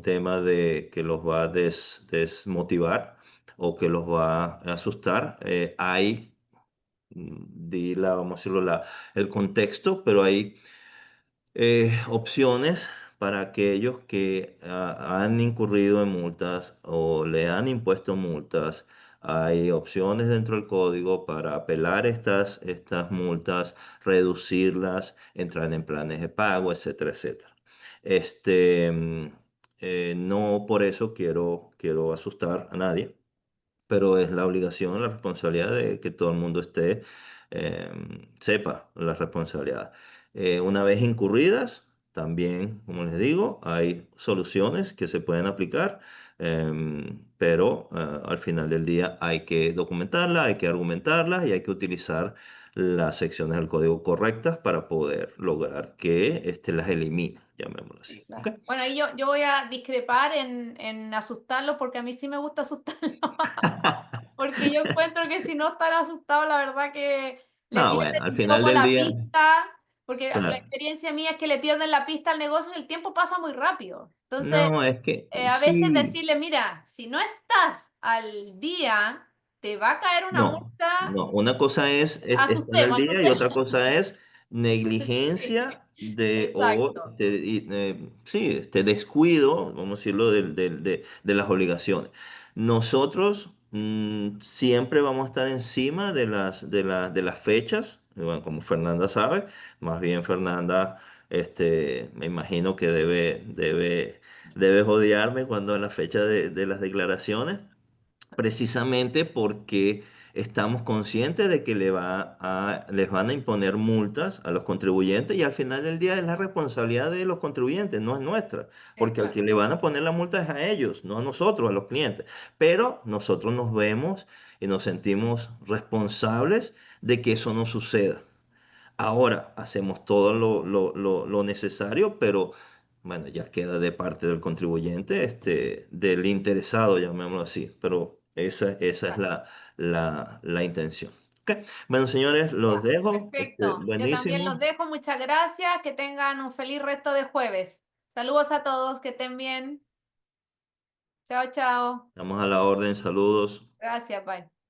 tema de que los va a desmotivar o que los va a asustar. Hay vamos a decirlo, el contexto, pero hay opciones para aquellos que han incurrido en multas o le han impuesto multas. Hay opciones dentro del código para apelar estas multas, reducirlas, entrar en planes de pago, etcétera, etcétera. No por eso quiero asustar a nadie, pero es la obligación, la responsabilidad de que todo el mundo sepa la responsabilidad. Una vez incurridas, también, como les digo, hay soluciones que se pueden aplicar, pero al final del día hay que documentarla, hay que argumentarla y hay que utilizar las secciones del código correctas para poder lograr que las elimine, llamémoslo así. ¿Ok? claro. Bueno, ahí yo voy a discrepar en asustarlos porque a mí sí me gusta asustarlos. Porque yo encuentro que si no están asustados, la verdad que le No, pierden bueno, al un final poco del la día, pista, porque la claro. experiencia mía es que le pierden la pista al negocio y el tiempo pasa muy rápido. Entonces, No, es que a veces sí. decirle, mira, si no estás al día, te va a caer una No, multa. no. Una cosa es estar al Asustemos, día y asustemos. otra cosa es Sí, negligencia exacto. sí, descuido, vamos a decirlo, de las obligaciones. Nosotros siempre vamos a estar encima de las fechas, y bueno, como Fernanda sabe, más bien Fernanda, me imagino que debe odiarme cuando en la fecha de las declaraciones precisamente porque estamos conscientes de que les van a imponer multas a los contribuyentes y al final del día es la responsabilidad de los contribuyentes, no es nuestra, porque al que Exacto. le van a poner la multa es a ellos, no a nosotros, a los clientes. Pero nosotros nos vemos y nos sentimos responsables de que eso no suceda. Ahora hacemos todo lo necesario, pero bueno, ya queda de parte del contribuyente, del interesado, llamémoslo así. Pero esa es la intención. Ok. Bueno, señores, los Ya, dejo. perfecto. Yo también los Buenísimo. dejo. Muchas gracias. Que tengan un feliz resto de jueves. Saludos a todos. Que estén bien. Chao, chao. Estamos a la orden. Saludos. Gracias, bye.